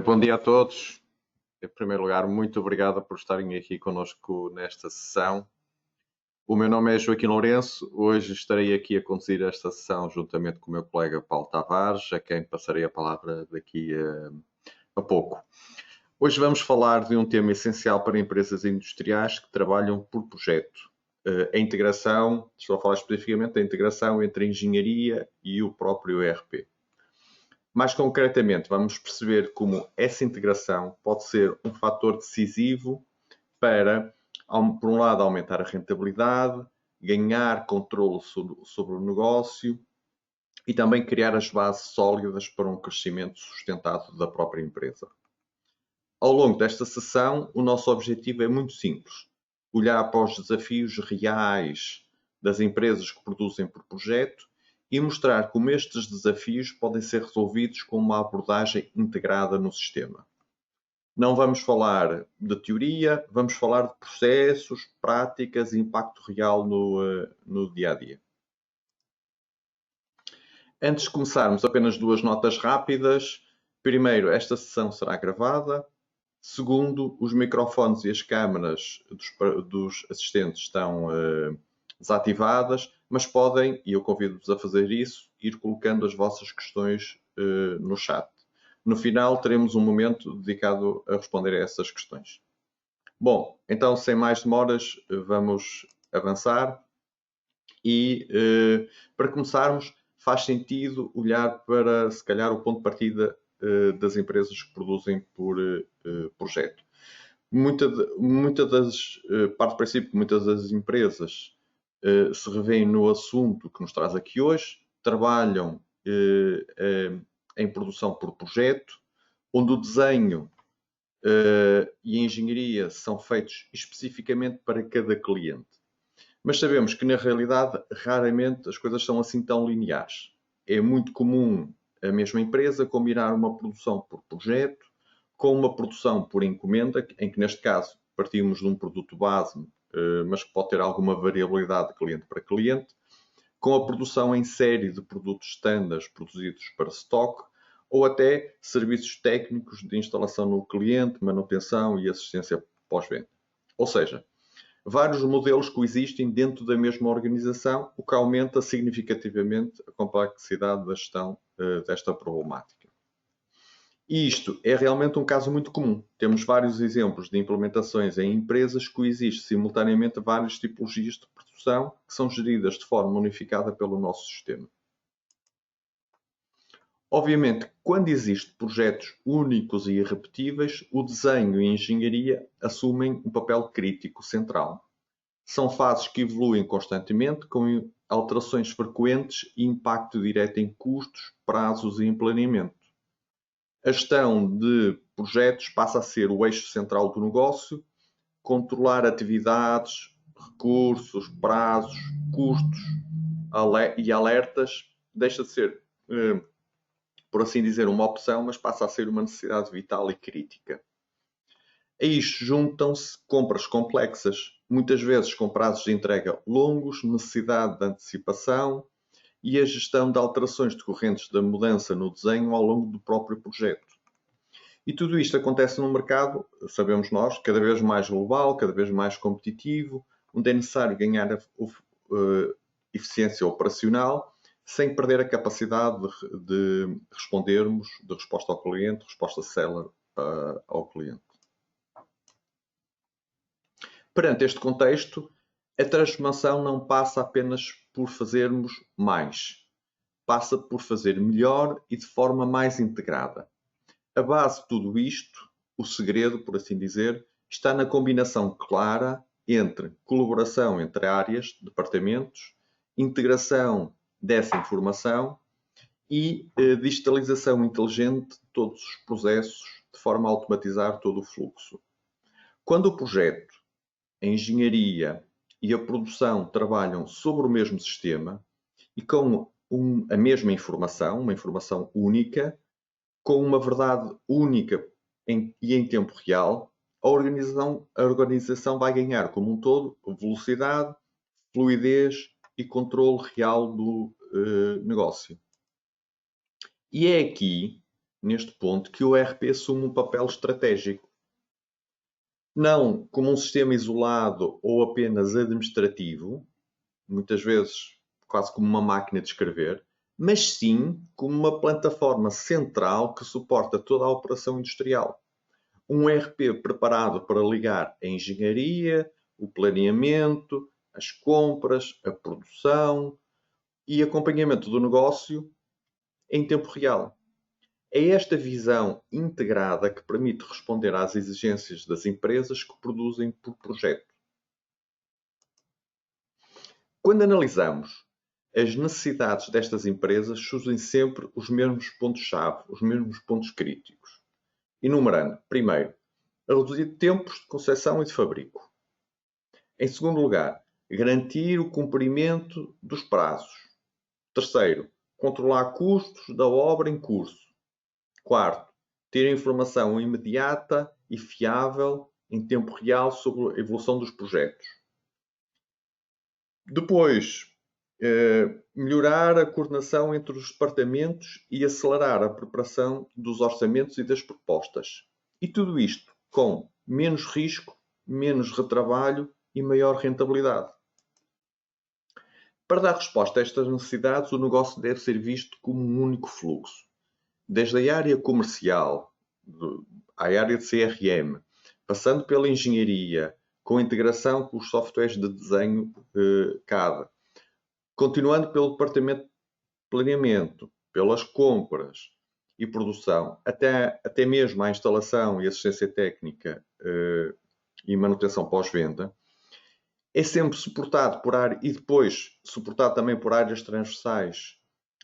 Bom dia a todos. Em primeiro lugar, muito obrigado por estarem aqui conosco nesta sessão. O meu nome é Joaquim Lourenço. Hoje estarei aqui a conduzir esta sessão juntamente com o meu colega Paulo Tavares, a quem passarei a palavra daqui a pouco. Hoje vamos falar de um tema essencial para empresas industriais que trabalham por projeto. A integração, estou a falar especificamente da integração entre a engenharia e o próprio ERP. Mais concretamente, vamos perceber como essa integração pode ser um fator decisivo para, por um lado, aumentar a rentabilidade, ganhar controle sobre o negócio e também criar as bases sólidas para um crescimento sustentado da própria empresa. Ao longo desta sessão, o nosso objetivo é muito simples: olhar para os desafios reais das empresas que produzem por projeto e mostrar como estes desafios podem ser resolvidos com uma abordagem integrada no sistema. Não vamos falar de teoria, vamos falar de processos, práticas e impacto real no dia a dia. Antes de começarmos, apenas duas notas rápidas. Primeiro, esta sessão será gravada. Segundo, os microfones e as câmaras dos assistentes estão desativadas, mas podem, e eu convido-vos a fazer isso, ir colocando as vossas questões no chat. No final, teremos um momento dedicado a responder a essas questões. Bom, então, sem mais demoras, vamos avançar. E, para começarmos, faz sentido olhar para, se calhar, o ponto de partida das empresas que produzem por projeto. Parte do princípio que muitas das empresas se revêem no assunto que nos traz aqui hoje, trabalham em produção por projeto, onde o desenho e a engenharia são feitos especificamente para cada cliente. Mas sabemos que, na realidade, raramente as coisas são assim tão lineares. É muito comum a mesma empresa combinar uma produção por projeto com uma produção por encomenda, em que, neste caso, partimos de um produto base, mas que pode ter alguma variabilidade de cliente para cliente, com a produção em série de produtos standards produzidos para stock, ou até serviços técnicos de instalação no cliente, manutenção e assistência pós-venda. Ou seja, vários modelos coexistem dentro da mesma organização, o que aumenta significativamente a complexidade da gestão desta problemática. E isto é realmente um caso muito comum. Temos vários exemplos de implementações em empresas que coexistem simultaneamente várias tipologias de produção que são geridas de forma unificada pelo nosso sistema. Obviamente, quando existem projetos únicos e irrepetíveis, o desenho e a engenharia assumem um papel crítico central. São fases que evoluem constantemente, com alterações frequentes e impacto direto em custos, prazos e em planeamento. A gestão de projetos passa a ser o eixo central do negócio, controlar atividades, recursos, prazos, custos e alertas deixa de ser, por assim dizer, uma opção, mas passa a ser uma necessidade vital e crítica. A isto juntam-se compras complexas, muitas vezes com prazos de entrega longos, necessidade de antecipação e a gestão de alterações decorrentes da mudança no desenho ao longo do próprio projeto. E tudo isto acontece num mercado, sabemos nós, cada vez mais global, cada vez mais competitivo, onde é necessário ganhar eficiência operacional sem perder a capacidade de respondermos, de resposta ao cliente, resposta célere ao cliente. Perante este contexto, a transformação não passa apenas por fazermos mais, passa por fazer melhor e de forma mais integrada. A base de tudo isto, o segredo, por assim dizer, está na combinação clara entre colaboração entre áreas, departamentos, integração dessa informação e digitalização inteligente de todos os processos, de forma a automatizar todo o fluxo. Quando o projeto, a engenharia e a produção trabalham sobre o mesmo sistema e com a mesma informação, uma informação única, com uma verdade única e em tempo real, a organização vai ganhar como um todo velocidade, fluidez e controle real do negócio. E é aqui neste ponto, que o ERP assume um papel estratégico. Não como um sistema isolado ou apenas administrativo, muitas vezes quase como uma máquina de escrever, mas sim como uma plataforma central que suporta toda a operação industrial. Um ERP preparado para ligar a engenharia, o planeamento, as compras, a produção e acompanhamento do negócio em tempo real. É esta visão integrada que permite responder às exigências das empresas que produzem por projeto. Quando analisamos as necessidades destas empresas, surgem sempre os mesmos pontos-chave, os mesmos pontos críticos. Enumerando, primeiro, reduzir tempos de concepção e de fabrico. Em segundo lugar, garantir o cumprimento dos prazos. Terceiro, controlar custos da obra em curso. Quarto, ter informação imediata e fiável em tempo real sobre a evolução dos projetos. Depois, melhorar a coordenação entre os departamentos e acelerar a preparação dos orçamentos e das propostas. E tudo isto com menos risco, menos retrabalho e maior rentabilidade. Para dar resposta a estas necessidades, o negócio deve ser visto como um único fluxo. Desde a área comercial, à área de CRM, passando pela engenharia, com a integração com os softwares de desenho CAD, continuando pelo departamento de planeamento, pelas compras e produção, até mesmo a instalação e assistência técnica e manutenção pós-venda, é sempre suportado por área e depois suportado também por áreas transversais.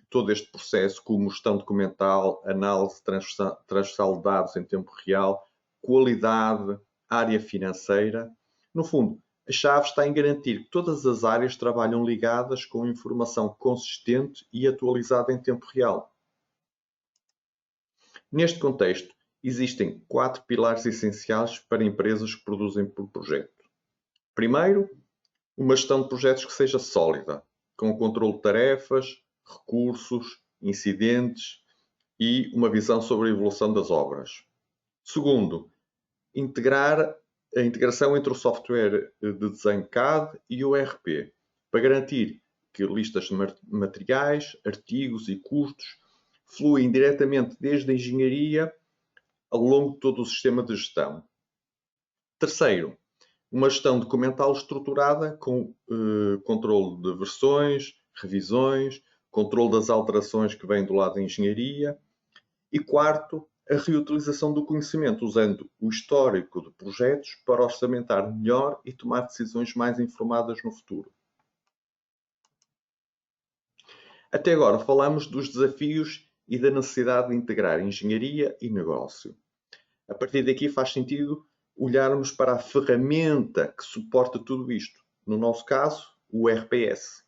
Todo este processo, como gestão documental, análise transversal de dados em tempo real, qualidade, área financeira. No fundo, a chave está em garantir que todas as áreas trabalham ligadas com informação consistente e atualizada em tempo real. Neste contexto, existem 4 pilares essenciais para empresas que produzem por projeto. Primeiro, uma gestão de projetos que seja sólida, com controle de tarefas, recursos, incidentes e uma visão sobre a evolução das obras. Segundo, a integração entre o software de desenho CAD e o ERP, para garantir que listas de materiais, artigos e custos fluem diretamente desde a engenharia ao longo de todo o sistema de gestão. Terceiro, uma gestão documental estruturada com controle de versões, revisões, controle das alterações que vêm do lado da engenharia. E quarto, a reutilização do conhecimento, usando o histórico de projetos para orçamentar melhor e tomar decisões mais informadas no futuro. Até agora falamos dos desafios e da necessidade de integrar engenharia e negócio. A partir daqui faz sentido olharmos para a ferramenta que suporta tudo isto. No nosso caso, o RPS.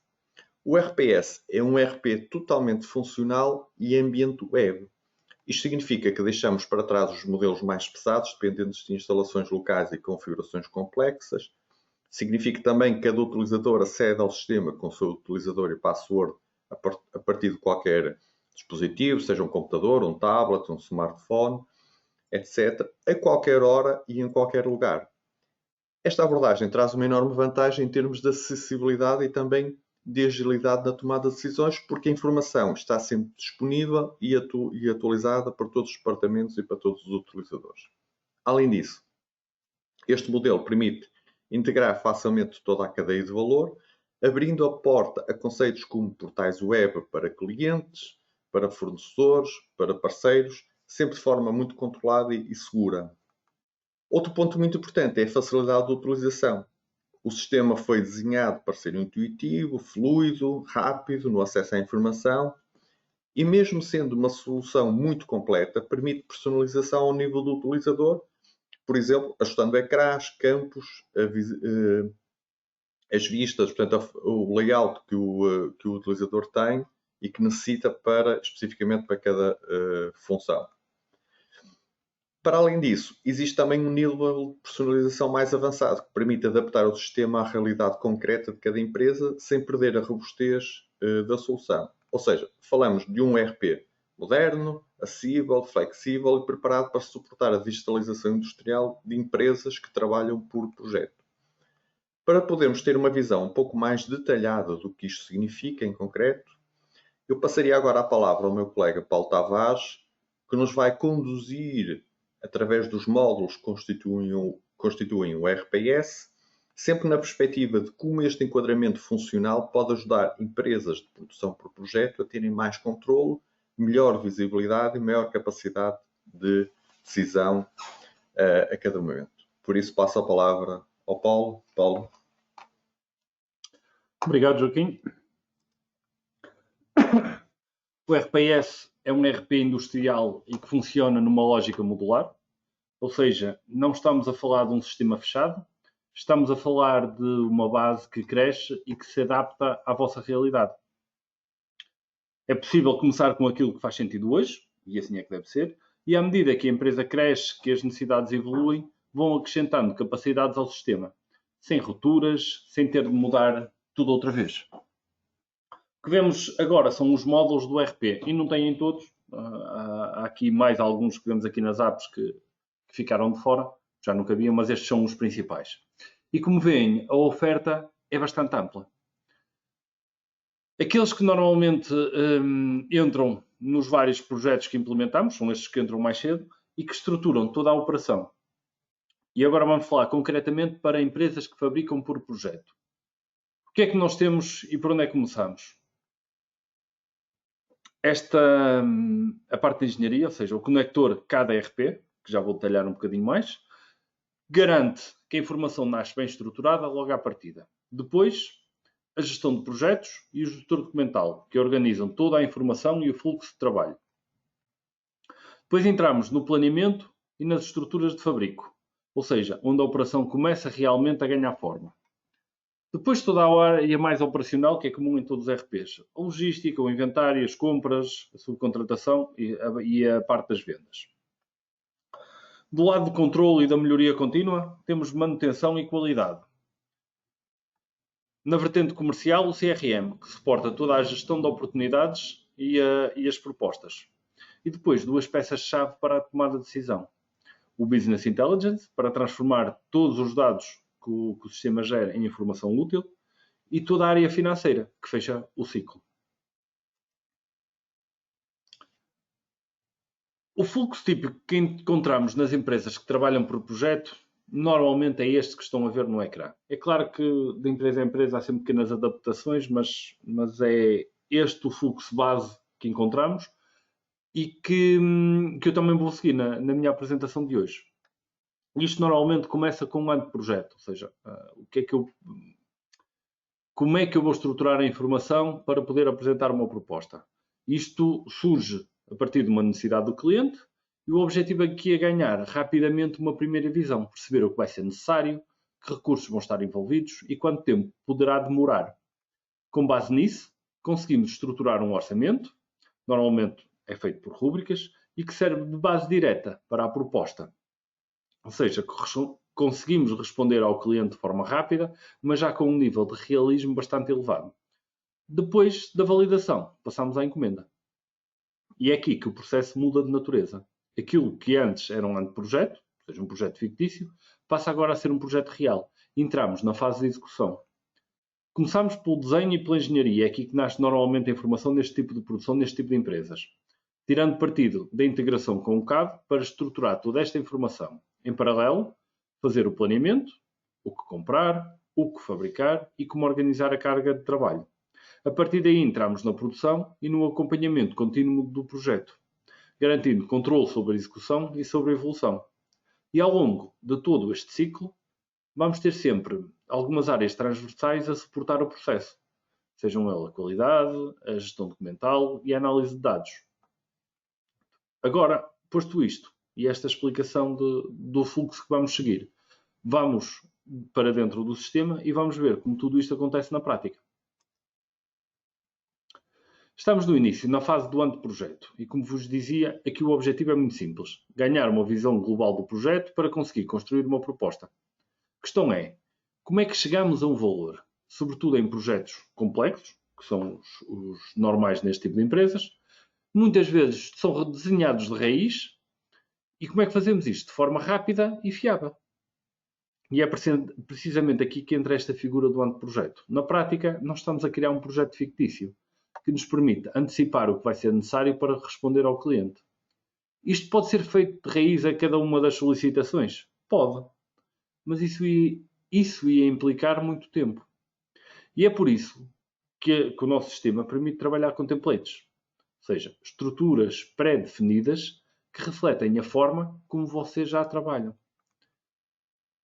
O RPS é um ERP totalmente funcional e ambiente web. Isto significa que deixamos para trás os modelos mais pesados, dependentes de instalações locais e configurações complexas. Significa também que cada utilizador acede ao sistema com o seu utilizador e password a partir de qualquer dispositivo, seja um computador, um tablet, um smartphone, etc., a qualquer hora e em qualquer lugar. Esta abordagem traz uma enorme vantagem em termos de acessibilidade e também de agilidade na tomada de decisões, porque a informação está sempre disponível e atualizada para todos os departamentos e para todos os utilizadores. Além disso, este modelo permite integrar facilmente toda a cadeia de valor, abrindo a porta a conceitos como portais web para clientes, para fornecedores, para parceiros, sempre de forma muito controlada e segura. Outro ponto muito importante é a facilidade de utilização. O sistema foi desenhado para ser intuitivo, fluido, rápido no acesso à informação e, mesmo sendo uma solução muito completa, permite personalização ao nível do utilizador, por exemplo, ajustando ecrãs, campos, as vistas, portanto, o layout que o utilizador tem e que necessita especificamente para cada função. Para além disso, existe também um nível de personalização mais avançado que permite adaptar o sistema à realidade concreta de cada empresa sem perder a robustez da solução. Ou seja, falamos de um ERP moderno, acessível, flexível e preparado para suportar a digitalização industrial de empresas que trabalham por projeto. Para podermos ter uma visão um pouco mais detalhada do que isto significa em concreto, eu passaria agora a palavra ao meu colega Paulo Tavares, que nos vai conduzir através dos módulos que constituem o RPS, sempre na perspectiva de como este enquadramento funcional pode ajudar empresas de produção por projeto a terem mais controlo, melhor visibilidade e maior capacidade de decisão a cada momento. Por isso, passo a palavra ao Paulo. Paulo. Obrigado, Joaquim. O RPS é um RP industrial e que funciona numa lógica modular, ou seja, não estamos a falar de um sistema fechado, estamos a falar de uma base que cresce e que se adapta à vossa realidade. É possível começar com aquilo que faz sentido hoje, e assim é que deve ser, e à medida que a empresa cresce, que as necessidades evoluem, vão acrescentando capacidades ao sistema, sem rupturas, sem ter de mudar tudo outra vez. O que vemos agora são os módulos do RP, e não têm todos. Há aqui mais alguns que vemos aqui nas apps que ficaram de fora, já não cabiam, mas estes são os principais. E como veem, a oferta é bastante ampla. Aqueles que normalmente entram nos vários projetos que implementamos, são estes que entram mais cedo e que estruturam toda a operação. E agora vamos falar concretamente para empresas que fabricam por projeto. O que é que nós temos e por onde é que começamos? A parte de engenharia, ou seja, o conector KDRP, que já vou detalhar um bocadinho mais, garante que a informação nasce bem estruturada logo à partida. Depois, a gestão de projetos e o gestor documental, que organizam toda a informação e o fluxo de trabalho. Depois entramos no planeamento e nas estruturas de fabrico, ou seja, onde a operação começa realmente a ganhar forma. Depois toda a área mais operacional, que é comum em todos os RPs. A logística, o inventário, as compras, a subcontratação e a parte das vendas. Do lado do controle e da melhoria contínua, temos manutenção e qualidade. Na vertente comercial, o CRM, que suporta toda a gestão de oportunidades e as propostas. E depois, duas peças-chave para a tomada de decisão. O Business Intelligence, para transformar todos os dados que o sistema gera em informação útil, e toda a área financeira, que fecha o ciclo. O fluxo típico que encontramos nas empresas que trabalham por projeto, normalmente é este que estão a ver no ecrã. É claro que de empresa a empresa há sempre pequenas adaptações, mas é este o fluxo base que encontramos e que eu também vou seguir na minha apresentação de hoje. Isto normalmente começa com um anteprojeto, ou seja, como é que eu vou estruturar a informação para poder apresentar uma proposta. Isto surge a partir de uma necessidade do cliente e o objetivo aqui é ganhar rapidamente uma primeira visão, perceber o que vai ser necessário, que recursos vão estar envolvidos e quanto tempo poderá demorar. Com base nisso, conseguimos estruturar um orçamento, normalmente é feito por rúbricas, e que serve de base direta para a proposta. Ou seja, conseguimos responder ao cliente de forma rápida, mas já com um nível de realismo bastante elevado. Depois da validação, passamos à encomenda. E é aqui que o processo muda de natureza. Aquilo que antes era um anteprojeto, ou seja, um projeto fictício, passa agora a ser um projeto real. Entramos na fase de execução. Começamos pelo desenho e pela engenharia. É aqui que nasce normalmente a informação neste tipo de produção, neste tipo de empresas. Tirando partido da integração com o CAD para estruturar toda esta informação. Em paralelo, fazer o planeamento, o que comprar, o que fabricar e como organizar a carga de trabalho. A partir daí entramos na produção e no acompanhamento contínuo do projeto, garantindo controle sobre a execução e sobre a evolução. E ao longo de todo este ciclo, vamos ter sempre algumas áreas transversais a suportar o processo, sejam elas a qualidade, a gestão documental e a análise de dados. Agora, posto isto e esta explicação do fluxo que vamos seguir, vamos para dentro do sistema e vamos ver como tudo isto acontece na prática. Estamos no início, na fase do anteprojeto, e como vos dizia, aqui o objetivo é muito simples. Ganhar uma visão global do projeto para conseguir construir uma proposta. A questão é, como é que chegamos a um valor? Sobretudo em projetos complexos, que são os normais neste tipo de empresas, muitas vezes são desenhados de raiz. E como é que fazemos isto? De forma rápida e fiável. E é precisamente aqui que entra esta figura do anteprojeto. Na prática, nós estamos a criar um projeto fictício que nos permite antecipar o que vai ser necessário para responder ao cliente. Isto pode ser feito de raiz a cada uma das solicitações? Pode. Mas isso ia implicar muito tempo. E é por isso que o nosso sistema permite trabalhar com templates. Ou seja, estruturas pré-definidas que refletem a forma como vocês já trabalham.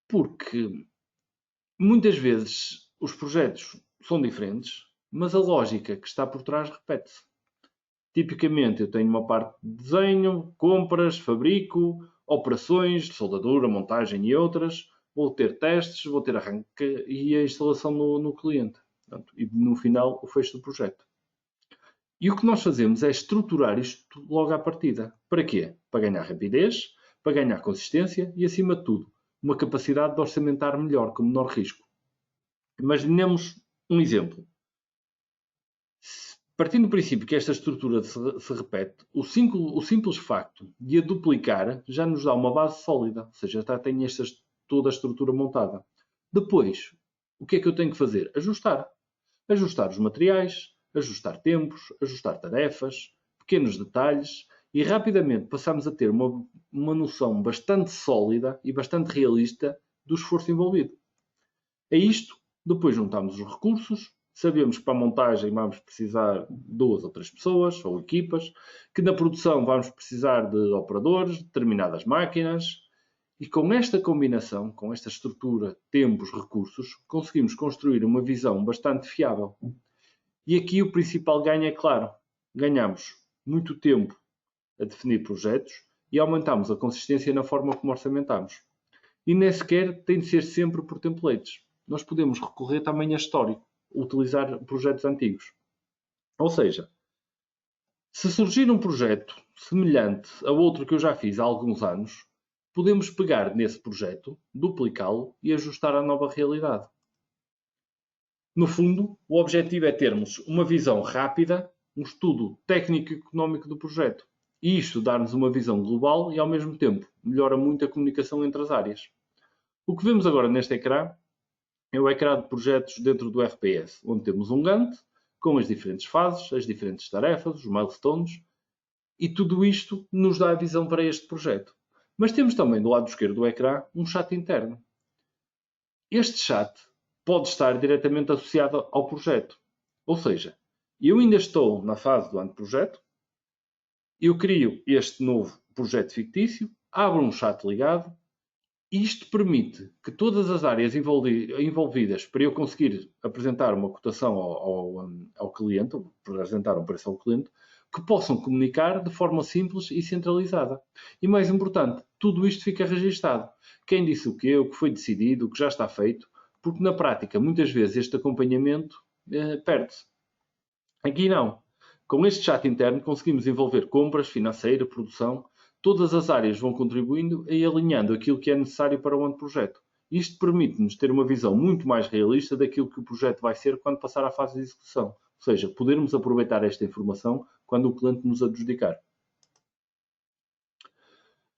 Porque muitas vezes os projetos são diferentes, mas a lógica que está por trás repete-se. Tipicamente eu tenho uma parte de desenho, compras, fabrico, operações de soldadura, montagem e outras. Vou ter testes, vou ter arranque e a instalação no cliente. Portanto, e no final o fecho do projeto. E o que nós fazemos é estruturar isto logo à partida. Para quê? Para ganhar rapidez, para ganhar consistência e, acima de tudo, uma capacidade de orçamentar melhor, com menor risco. Imaginemos um exemplo. Partindo do princípio que esta estrutura se repete, o simples facto de a duplicar já nos dá uma base sólida, ou seja, já tem toda a estrutura montada. Depois, o que é que eu tenho que fazer? Ajustar. Ajustar os materiais, ajustar tempos, ajustar tarefas, pequenos detalhes e rapidamente passamos a ter uma noção bastante sólida e bastante realista do esforço envolvido. A isto, depois juntamos os recursos, sabemos que para a montagem vamos precisar de 2 ou 3 pessoas ou equipas, que na produção vamos precisar de operadores, de determinadas máquinas, e com esta combinação, com esta estrutura, tempos, recursos, conseguimos construir uma visão bastante fiável. E aqui o principal ganho é claro, ganhamos muito tempo a definir projetos e aumentamos a consistência na forma como orçamentamos. E nem sequer tem de ser sempre por templates. Nós podemos recorrer também a histórico, utilizar projetos antigos. Ou seja, se surgir um projeto semelhante a outro que eu já fiz há alguns anos, podemos pegar nesse projeto, duplicá-lo e ajustar à nova realidade. No fundo, o objetivo é termos uma visão rápida, um estudo técnico-económico do projeto. E isto dá-nos uma visão global e, ao mesmo tempo, melhora muito a comunicação entre as áreas. O que vemos agora neste ecrã é o ecrã de projetos dentro do FPS, onde temos um Gantt com as diferentes fases, as diferentes tarefas, os milestones, e tudo isto nos dá a visão para este projeto. Mas temos também do lado esquerdo do ecrã um chat interno. Este chat pode estar diretamente associado ao projeto. Ou seja, eu ainda estou na fase do anteprojeto, eu crio este novo projeto fictício, abro um chat ligado. Isto permite que todas as áreas envolvidas para eu conseguir apresentar uma cotação ao cliente, apresentar um preço ao cliente, que possam comunicar de forma simples e centralizada. E mais importante, tudo isto fica registado. Quem disse o quê, o que foi decidido, o que já está feito, porque na prática, muitas vezes, este acompanhamento perde-se. Aqui não. Com este chat interno conseguimos envolver compras, financeira, produção. Todas as áreas vão contribuindo e alinhando aquilo que é necessário para o anteprojeto. Isto permite-nos ter uma visão muito mais realista daquilo que o projeto vai ser quando passar à fase de execução. Ou seja, podermos aproveitar esta informação quando o cliente nos adjudicar.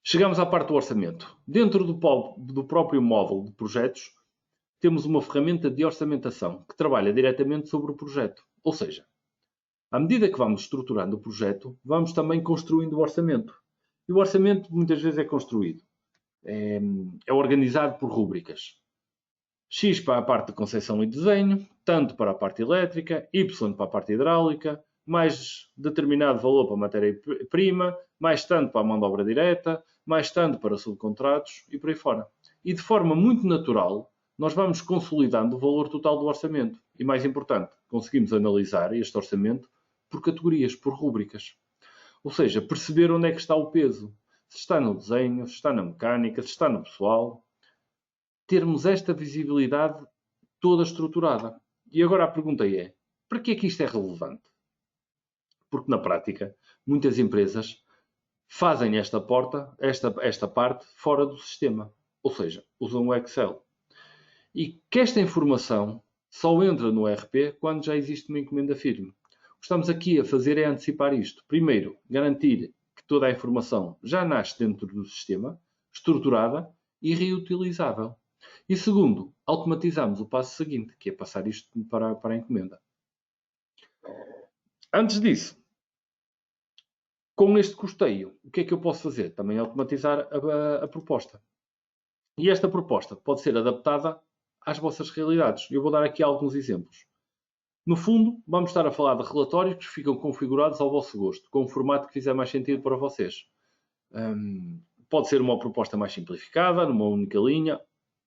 Chegamos à parte do orçamento. Dentro do próprio módulo de projetos, temos uma ferramenta de orçamentação que trabalha diretamente sobre o projeto. Ou seja, à medida que vamos estruturando o projeto, vamos também construindo o orçamento. E o orçamento muitas vezes é construído. É organizado por rúbricas. X para a parte de concepção e desenho, tanto para a parte elétrica, Y para a parte hidráulica, mais determinado valor para a matéria-prima, mais tanto para a mão de obra direta, mais tanto para subcontratos e por aí fora. E de forma muito natural, nós vamos consolidando o valor total do orçamento. E mais importante, conseguimos analisar este orçamento por categorias, por rúbricas. Ou seja, perceber onde é que está o peso. Se está no desenho, se está na mecânica, se está no pessoal. Termos esta visibilidade toda estruturada. E agora a pergunta é, para que é que isto é relevante? Porque na prática, muitas empresas fazem esta parte fora do sistema. Ou seja, usam o Excel. E que esta informação só entra no ERP quando já existe uma encomenda firme. O que estamos aqui a fazer é antecipar isto. Primeiro, garantir que toda a informação já nasce dentro do sistema, estruturada e reutilizável. E segundo, automatizamos o passo seguinte, que é passar isto para a encomenda. Antes disso, com este custeio, o que é que eu posso fazer? Também automatizar a proposta. E esta proposta pode ser adaptada às vossas realidades. Eu vou dar aqui alguns exemplos. No fundo, vamos estar a falar de relatórios que ficam configurados ao vosso gosto, com o formato que fizer mais sentido para vocês. Pode ser uma proposta mais simplificada, numa única linha,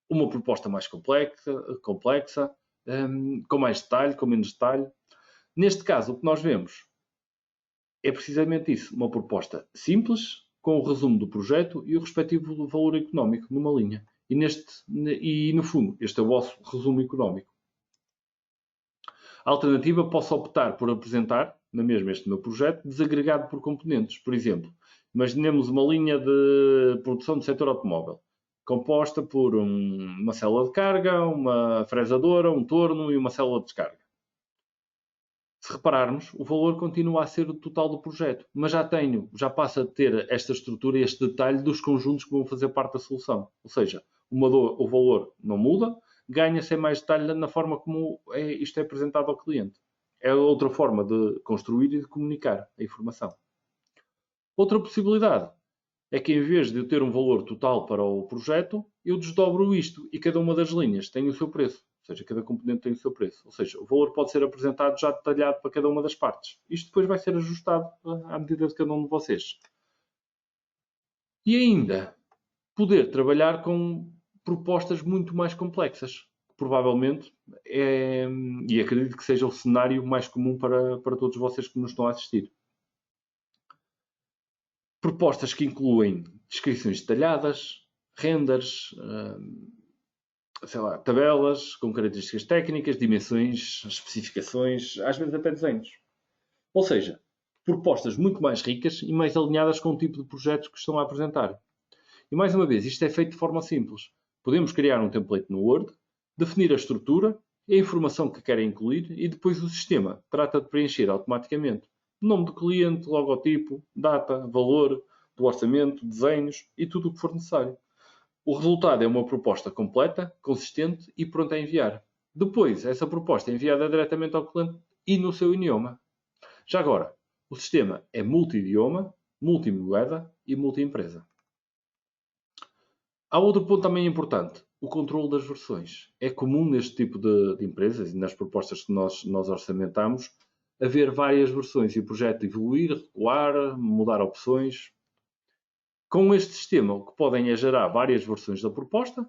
uma proposta mais complexa, com mais detalhe, com menos detalhe. Neste caso, o que nós vemos é precisamente isso, uma proposta simples, com o resumo do projeto e o respectivo valor económico numa linha. E no fundo, este é o vosso resumo económico. A alternativa, posso optar por apresentar, na mesma este meu projeto, desagregado por componentes. Por exemplo, imaginemos uma linha de produção do setor automóvel, composta por uma célula de carga, uma fresadora, um torno e uma célula de descarga. Se repararmos, o valor continua a ser o total do projeto, mas já passa a ter esta estrutura e este detalhe dos conjuntos que vão fazer parte da solução. Ou seja, o valor não muda, ganha-se mais detalhe na forma como isto é apresentado ao cliente. É outra forma de construir e de comunicar a informação. Outra possibilidade é que, em vez de eu ter um valor total para o projeto, eu desdobro isto e cada uma das linhas tem o seu preço. Ou seja, cada componente tem o seu preço. Ou seja, o valor pode ser apresentado já detalhado para cada uma das partes. Isto depois vai ser ajustado à medida de cada um de vocês. E ainda, poder trabalhar com propostas muito mais complexas. Provavelmente, e acredito que seja o cenário mais comum para todos vocês que nos estão a assistir. Propostas que incluem descrições detalhadas, renders, tabelas com características técnicas, dimensões, especificações, às vezes até desenhos. Ou seja, propostas muito mais ricas e mais alinhadas com o tipo de projetos que estão a apresentar. E mais uma vez, isto é feito de forma simples. Podemos criar um template no Word, definir a estrutura e a informação que querem incluir e depois o sistema trata de preencher automaticamente nome do cliente, logotipo, data, valor do orçamento, desenhos e tudo o que for necessário. O resultado é uma proposta completa, consistente e pronta a enviar. Depois, essa proposta é enviada diretamente ao cliente e no seu idioma. Já agora, o sistema é multi-idioma, multimoeda e multi-empresa. Há outro ponto também importante, o controle das versões. É comum neste tipo de empresas e nas propostas que nós orçamentamos haver várias versões e o projeto evoluir, recuar, mudar opções. Com este sistema, o que podem é gerar várias versões da proposta.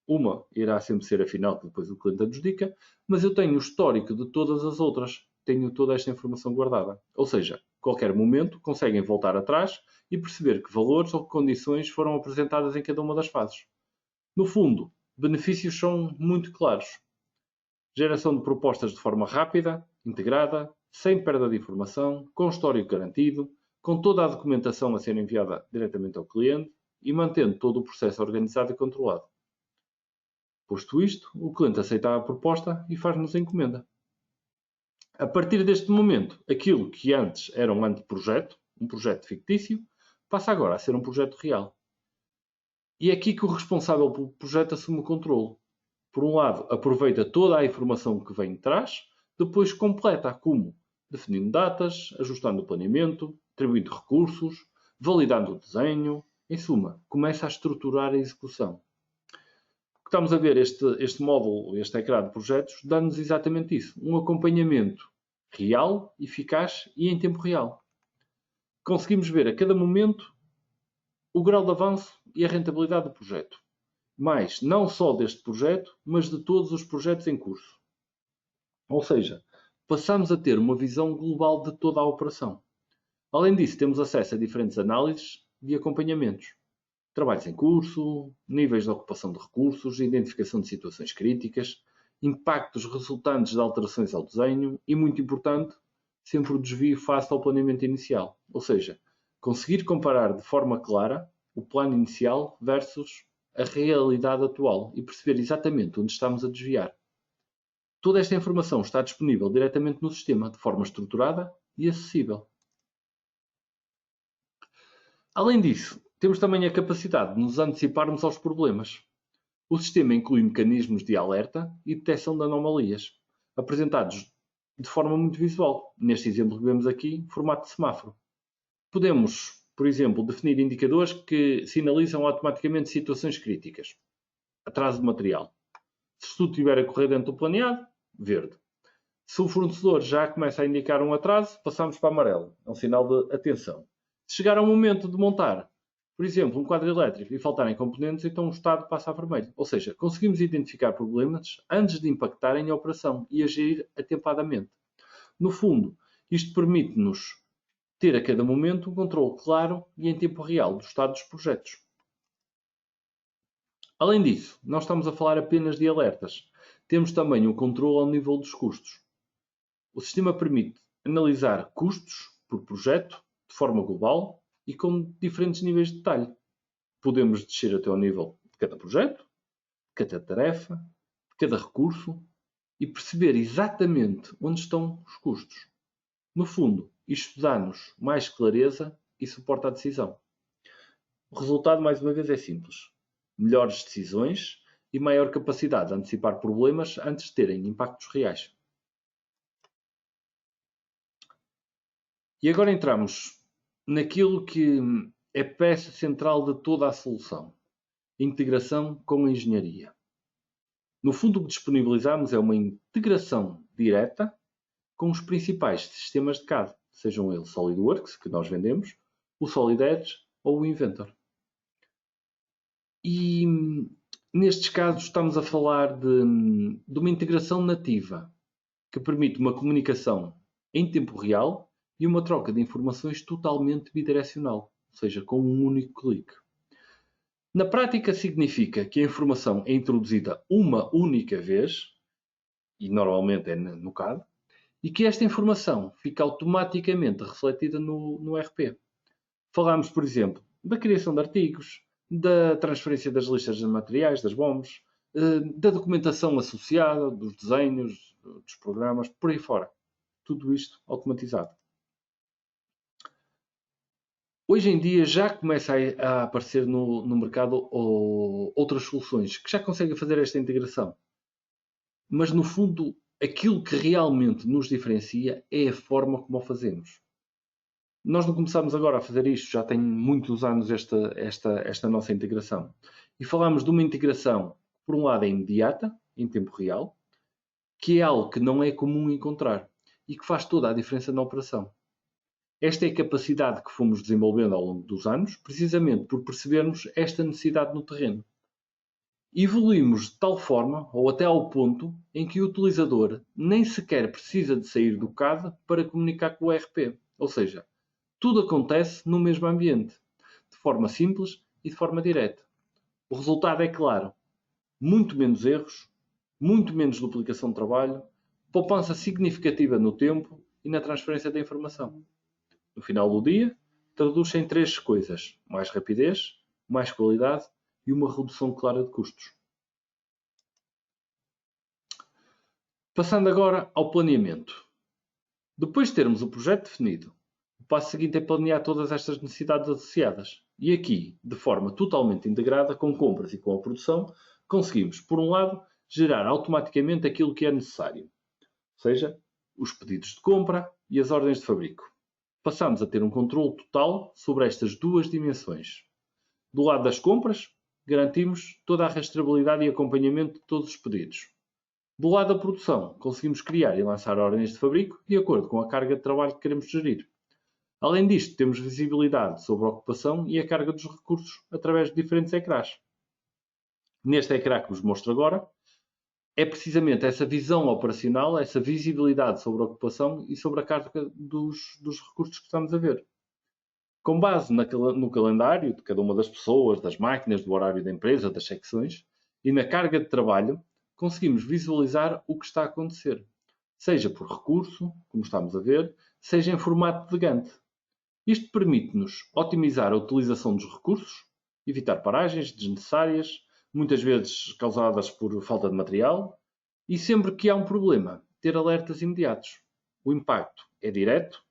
Uma irá sempre ser a final, que depois o cliente adjudica, mas eu tenho o histórico de todas as outras. Tenho toda esta informação guardada. Ou seja, a qualquer momento conseguem voltar atrás e perceber que valores ou que condições foram apresentadas em cada uma das fases. No fundo, benefícios são muito claros. Geração de propostas de forma rápida, integrada, sem perda de informação, com histórico garantido, com toda a documentação a ser enviada diretamente ao cliente e mantendo todo o processo organizado e controlado. Posto isto, o cliente aceita a proposta e faz-nos a encomenda. A partir deste momento, aquilo que antes era um anteprojeto, um projeto fictício, passa agora a ser um projeto real. E é aqui que o responsável pelo projeto assume o controle. Por um lado, aproveita toda a informação que vem de trás, depois completa como definindo datas, ajustando o planeamento, atribuindo recursos, validando o desenho. Em suma, começa a estruturar a execução. Estamos a ver este módulo, este ecrã de projetos, dá-nos exatamente isso. Um acompanhamento real, eficaz e em tempo real. Conseguimos ver a cada momento o grau de avanço e a rentabilidade do projeto. Mas não só deste projeto, mas de todos os projetos em curso. Ou seja, passamos a ter uma visão global de toda a operação. Além disso, temos acesso a diferentes análises de acompanhamentos. Trabalhos em curso, níveis de ocupação de recursos, identificação de situações críticas, impactos resultantes de alterações ao desenho e, muito importante, sempre o desvio face ao planeamento inicial. Ou seja, conseguir comparar de forma clara o plano inicial versus a realidade atual e perceber exatamente onde estamos a desviar. Toda esta informação está disponível diretamente no sistema, de forma estruturada e acessível. Além disso, temos também a capacidade de nos anteciparmos aos problemas. O sistema inclui mecanismos de alerta e detecção de anomalias, apresentados de forma muito visual. Neste exemplo que vemos aqui, formato de semáforo. Podemos, por exemplo, definir indicadores que sinalizam automaticamente situações críticas. Atraso de material. Se tudo estiver a correr dentro do planeado, verde. Se o fornecedor já começa a indicar um atraso, passamos para amarelo. É um sinal de atenção. Se chegar ao momento de montar, por exemplo, um quadro elétrico e faltarem componentes, então o estado passa a vermelho. Ou seja, conseguimos identificar problemas antes de impactarem a operação e agir atempadamente. No fundo, isto permite-nos ter a cada momento um controle claro e em tempo real do estado dos projetos. Além disso, não estamos a falar apenas de alertas. Temos também um controle ao nível dos custos. O sistema permite analisar custos por projeto de forma global e com diferentes níveis de detalhe. Podemos descer até ao nível de cada projeto, de cada tarefa, de cada recurso e perceber exatamente onde estão os custos. No fundo, isto dá-nos mais clareza e suporta a decisão. O resultado, mais uma vez, é simples. Melhores decisões e maior capacidade de antecipar problemas antes de terem impactos reais. E agora entramos naquilo que é peça central de toda a solução: integração com a engenharia. No fundo, o que disponibilizamos é uma integração direta com os principais sistemas de CAD, sejam eles SolidWorks, que nós vendemos, o Solid Edge ou o Inventor. E nestes casos estamos a falar de uma integração nativa, que permite uma comunicação em tempo real e uma troca de informações totalmente bidirecional, ou seja, com um único clique. Na prática significa que a informação é introduzida uma única vez, e normalmente é no CAD, e que esta informação fica automaticamente refletida no RP. Falamos, por exemplo, da criação de artigos, da transferência das listas de materiais, das BOMs, da documentação associada, dos desenhos, dos programas, por aí fora. Tudo isto automatizado. Hoje em dia já começa a aparecer no mercado outras soluções que já conseguem fazer esta integração. Mas no fundo, aquilo que realmente nos diferencia é a forma como o fazemos. Nós não começamos agora a fazer isto, já tem muitos anos esta nossa integração. E falamos de uma integração, por um lado, é imediata, em tempo real, que é algo que não é comum encontrar e que faz toda a diferença na operação. Esta é a capacidade que fomos desenvolvendo ao longo dos anos, precisamente por percebermos esta necessidade no terreno. Evoluímos de tal forma, ou até ao ponto, em que o utilizador nem sequer precisa de sair do CAD para comunicar com o ERP. Ou seja, tudo acontece no mesmo ambiente, de forma simples e de forma direta. O resultado é claro: muito menos erros, muito menos duplicação de trabalho, poupança significativa no tempo e na transferência da informação. No final do dia, traduz-se em 3 coisas: mais rapidez, mais qualidade e uma redução clara de custos. Passando agora ao planeamento. Depois de termos o projeto definido, o passo seguinte é planear todas estas necessidades associadas. E aqui, de forma totalmente integrada com compras e com a produção, conseguimos, por um lado, gerar automaticamente aquilo que é necessário, ou seja, os pedidos de compra e as ordens de fabrico. Passamos a ter um controle total sobre estas duas dimensões. Do lado das compras, garantimos toda a rastreabilidade e acompanhamento de todos os pedidos. Do lado da produção, conseguimos criar e lançar ordens de fabrico de acordo com a carga de trabalho que queremos gerir. Além disto, temos visibilidade sobre a ocupação e a carga dos recursos através de diferentes ecrãs. Neste ecrã que vos mostro agora, é precisamente essa visão operacional, essa visibilidade sobre a ocupação e sobre a carga dos recursos que estamos a ver. Com base no calendário de cada uma das pessoas, das máquinas, do horário da empresa, das secções e na carga de trabalho, conseguimos visualizar o que está a acontecer, seja por recurso, como estamos a ver, seja em formato de Gantt. Isto permite-nos otimizar a utilização dos recursos, evitar paragens desnecessárias, muitas vezes causadas por falta de material, E sempre que há um problema, ter alertas imediatos. O impacto é direto,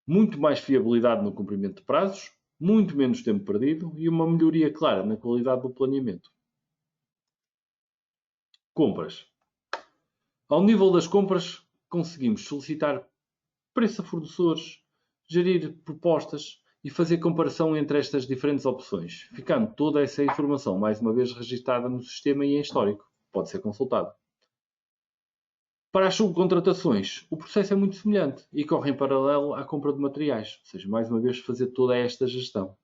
muito mais fiabilidade no cumprimento de prazos, muito menos tempo perdido e uma melhoria clara na qualidade do planeamento. Compras. Ao nível das compras, conseguimos solicitar preço a fornecedores, gerir propostas e fazer comparação entre estas diferentes opções, ficando toda essa informação mais uma vez registada no sistema e em histórico. Pode ser consultado. Para as subcontratações, o processo é muito semelhante e corre em paralelo à compra de materiais, ou seja, mais uma vez fazer toda esta gestão.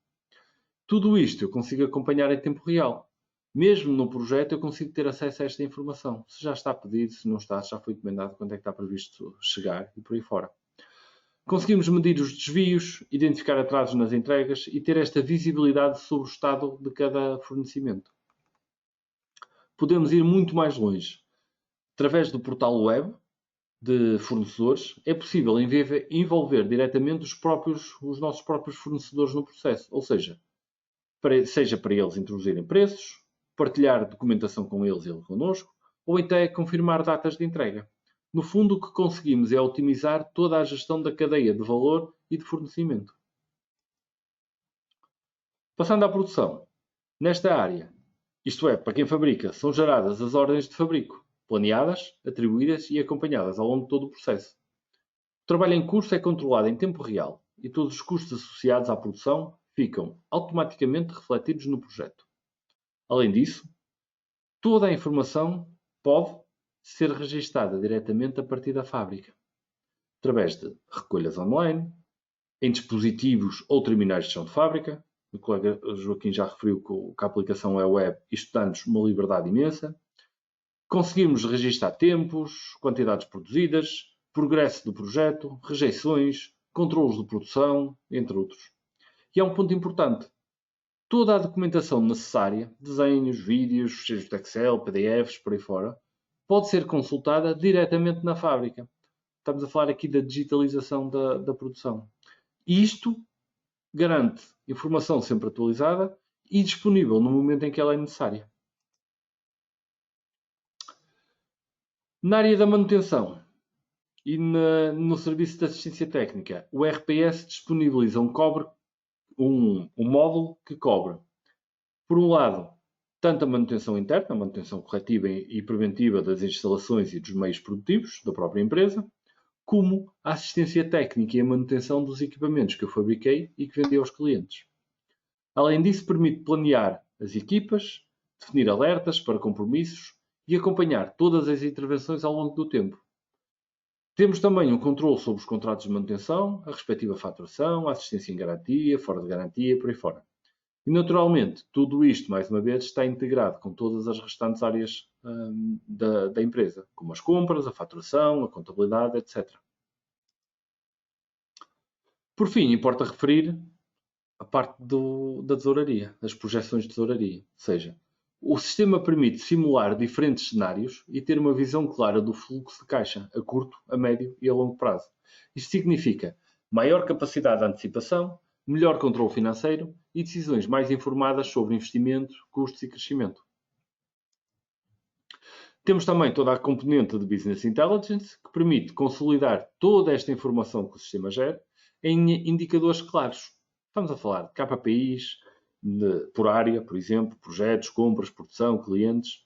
Tudo isto eu consigo acompanhar em tempo real. Mesmo no projeto eu consigo ter acesso a esta informação. Se já está pedido, se não está, se já foi encomendado, quando é que está previsto chegar e por aí fora. Conseguimos medir os desvios, identificar atrasos nas entregas e ter esta visibilidade sobre o estado de cada fornecimento. Podemos ir muito mais longe. Através do portal web de fornecedores, é possível envolver diretamente os nossos próprios fornecedores no processo, ou seja para eles introduzirem preços, partilhar documentação com eles e connosco, ou até confirmar datas de entrega. No fundo, o que conseguimos é otimizar toda a gestão da cadeia de valor e de fornecimento. Passando à produção. Nesta área, isto é, para quem fabrica, são geradas as ordens de fabrico, planeadas, atribuídas e acompanhadas ao longo de todo o processo. O trabalho em curso é controlado em tempo real e todos os custos associados à produção ficam automaticamente refletidos no projeto. Além disso, toda a informação pode ser registada diretamente a partir da fábrica, através de recolhas online, em dispositivos ou terminais de chão de fábrica. O colega Joaquim já referiu que a aplicação é web, isto dá-nos uma liberdade imensa. Conseguimos registar tempos, quantidades produzidas, progresso do projeto, rejeições, controlos de produção, entre outros. E é um ponto importante. Toda a documentação necessária, desenhos, vídeos, ficheiros de Excel, PDFs, por aí fora, pode ser consultada diretamente na fábrica. Estamos a falar aqui da digitalização da produção. E isto garante informação sempre atualizada e disponível no momento em que ela é necessária. Na área da manutenção e no serviço de assistência técnica, o RPS disponibiliza um módulo que cobre, por um lado, tanto a manutenção interna, a manutenção corretiva e preventiva das instalações e dos meios produtivos da própria empresa, como a assistência técnica e a manutenção dos equipamentos que eu fabriquei e que vendi aos clientes. Além disso, permite planear as equipas, definir alertas para compromissos e acompanhar todas as intervenções ao longo do tempo. Temos também um controle sobre os contratos de manutenção, a respectiva faturação, a assistência em garantia, fora de garantia, por aí fora. E, naturalmente, tudo isto, mais uma vez, está integrado com todas as restantes áreas da empresa, como as compras, a faturação, a contabilidade, etc. Por fim, importa referir a parte da tesouraria, das projeções de tesouraria. Ou seja, o sistema permite simular diferentes cenários e ter uma visão clara do fluxo de caixa a curto, a médio e a longo prazo. Isto significa maior capacidade de antecipação, melhor controle financeiro e decisões mais informadas sobre investimento, custos e crescimento. Temos também toda a componente de Business Intelligence, que permite consolidar toda esta informação que o sistema gera em indicadores claros. Estamos a falar de KPIs, por área, por exemplo, projetos, compras, produção, clientes.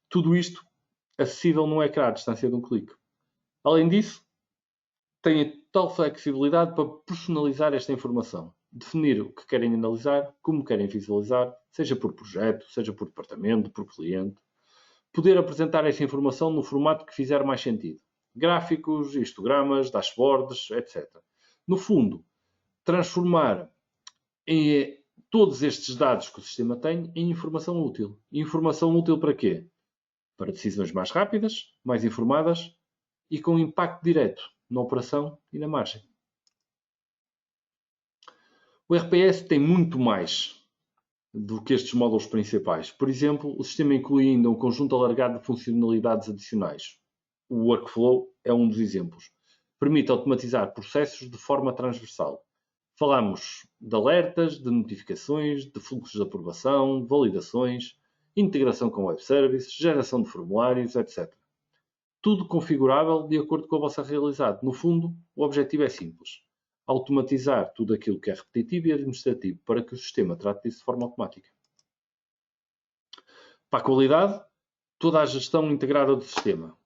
Tudo isto acessível num ecrã à distância de um clique. Além disso, tem total flexibilidade para personalizar esta informação. Definir o que querem analisar, como querem visualizar, seja por projeto, seja por departamento, por cliente. Poder apresentar essa informação no formato que fizer mais sentido. Gráficos, histogramas, dashboards, etc. No fundo, transformar todos estes dados que o sistema tem em informação útil. Informação útil para quê? Para decisões mais rápidas, mais informadas e com impacto direto na operação e na margem. O RPS tem muito mais do que estes módulos principais. Por exemplo, o sistema inclui ainda um conjunto alargado de funcionalidades adicionais. O Workflow é um dos exemplos. Permite automatizar processos de forma transversal. Falamos de alertas, de notificações, de fluxos de aprovação, validações, integração com web services, geração de formulários, etc. tudo configurável de acordo com a vossa realidade. No fundo, o objetivo é simples: automatizar tudo aquilo que é repetitivo e administrativo para que o sistema trate disso de forma automática. Para a qualidade, toda a gestão integrada do sistema.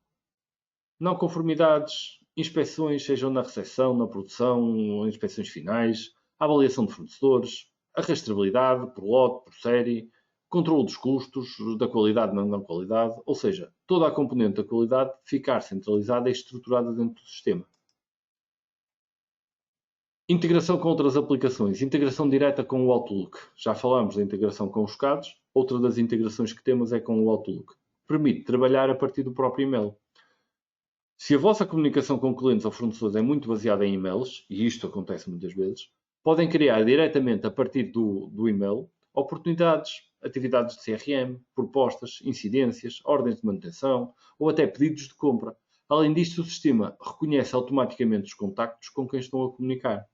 Não conformidades, inspeções, sejam na recepção, na produção, inspeções finais, a avaliação de fornecedores, a rastreabilidade por lote, por série, controle dos custos, da qualidade na não qualidade, ou seja, toda a componente da qualidade ficar centralizada e estruturada dentro do sistema. Integração com outras aplicações, integração direta com o Outlook. Já falámos da integração com os CADs, outra das integrações que temos é com o Outlook. Permite trabalhar a partir do próprio e-mail. Se a vossa comunicação com clientes ou fornecedores é muito baseada em e-mails, e isto acontece muitas vezes, podem criar diretamente a partir do e-mail oportunidades, atividades de CRM, propostas, incidências, ordens de manutenção ou até pedidos de compra. Além disto, o sistema reconhece automaticamente os contactos com quem estão a comunicar.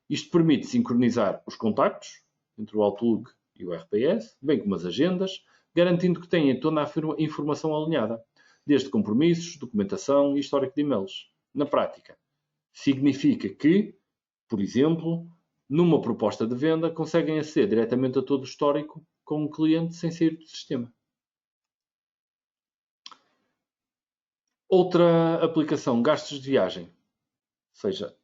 Isto permite sincronizar os contactos entre o Outlook e o RPS, bem como as agendas, garantindo que tenham toda a informação alinhada, desde compromissos, documentação e histórico de e-mails. Na prática, significa que, por exemplo, numa proposta de venda, conseguem aceder diretamente a todo o histórico com o cliente sem sair do sistema. Outra aplicação, gastos de viagem. Ou seja,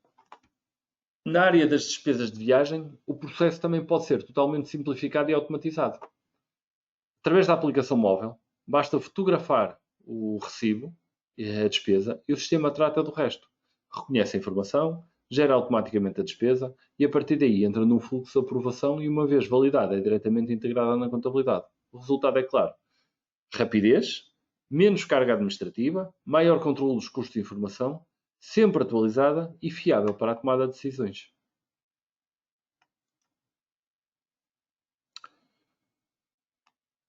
na área das despesas de viagem, o processo também pode ser totalmente simplificado e automatizado. Através da aplicação móvel, basta fotografar o recibo, a despesa, e o sistema trata do resto. Reconhece a informação, gera automaticamente a despesa e a partir daí entra num fluxo de aprovação e uma vez validada é diretamente integrada na contabilidade. O resultado é claro: rapidez, menos carga administrativa, maior controle dos custos de informação, sempre atualizada e fiável para a tomada de decisões.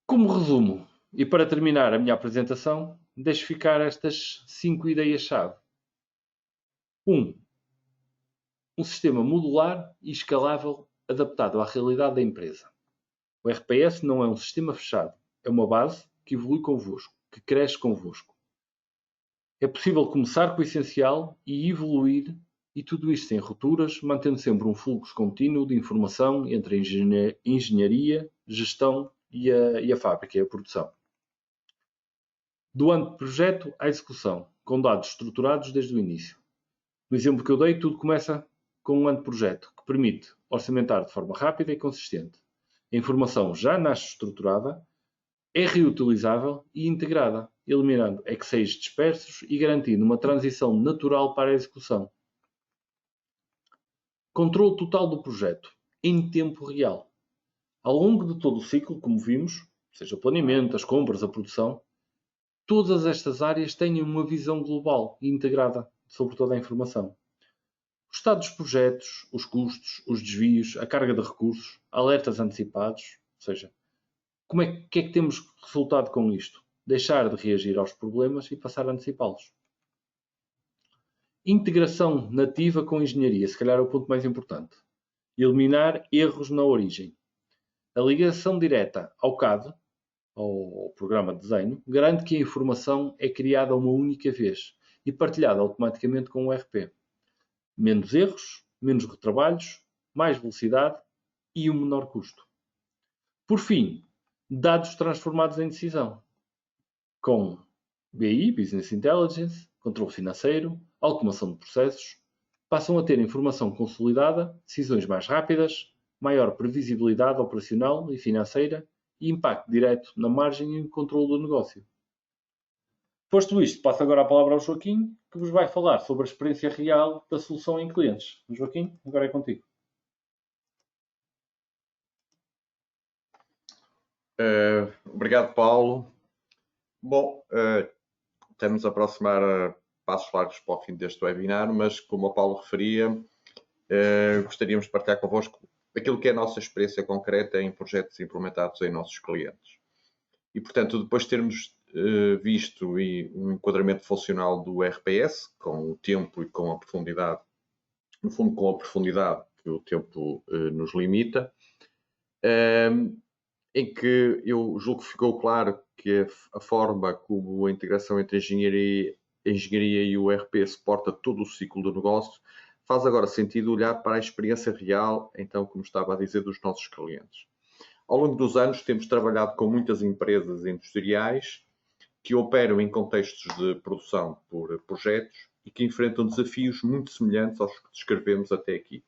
Como resumo, e para terminar a minha apresentação, deixo ficar estas 5 ideias-chave. 1. Um sistema modular e escalável adaptado à realidade da empresa. O RPS não é um sistema fechado, é uma base que evolui convosco, que cresce convosco. É possível começar com o essencial e evoluir, e tudo isto sem rupturas, mantendo sempre um fluxo contínuo de informação entre a engenharia, gestão e a fábrica e a produção. Do anteprojeto à execução, com dados estruturados desde o início. No exemplo que eu dei, tudo começa com um anteprojeto, que permite orçamentar de forma rápida e consistente. A informação já nasce estruturada, é reutilizável e integrada, eliminando excessos dispersos e garantindo uma transição natural para a execução. Controle total do projeto, em tempo real. Ao longo de todo o ciclo, como vimos, seja o planeamento, as compras, a produção, todas estas áreas têm uma visão global e integrada sobre toda a informação. O estado dos projetos, os custos, os desvios, a carga de recursos, alertas antecipados, ou seja, que é que temos resultado com isto? Deixar de reagir aos problemas e passar a antecipá-los. Integração nativa com engenharia, se calhar é o ponto mais importante. Eliminar erros na origem. A ligação direta ao CAD, ao programa de desenho, garante que a informação é criada uma única vez e partilhada automaticamente com o ERP. Menos erros, menos retrabalhos, mais velocidade e um menor custo. Por fim, dados transformados em decisão, com BI, Business Intelligence, controle financeiro, automação de processos, passam a ter informação consolidada, decisões mais rápidas, maior previsibilidade operacional e financeira e impacto direto na margem e no controle do negócio. Posto isto, passo agora a palavra ao Joaquim, que vos vai falar sobre a experiência real da solução em clientes. Joaquim, agora é contigo. Obrigado, Paulo. Bom, estamos a aproximar a passos largos para o fim deste webinar, mas como o Paulo referia, gostaríamos de partilhar convosco aquilo que é a nossa experiência concreta em projetos implementados em nossos clientes. E, portanto, depois de termos visto um enquadramento funcional do RPS, com o tempo e com a profundidade, no fundo com a profundidade que o tempo nos limita, em que eu julgo que ficou claro que a forma como a integração entre engenharia engenharia e o ERP suporta todo o ciclo do negócio, faz agora sentido olhar para a experiência real, então, como estava a dizer, dos nossos clientes. Ao longo dos anos, temos trabalhado com muitas empresas industriais que operam em contextos de produção por projetos e que enfrentam desafios muito semelhantes aos que descrevemos até aqui.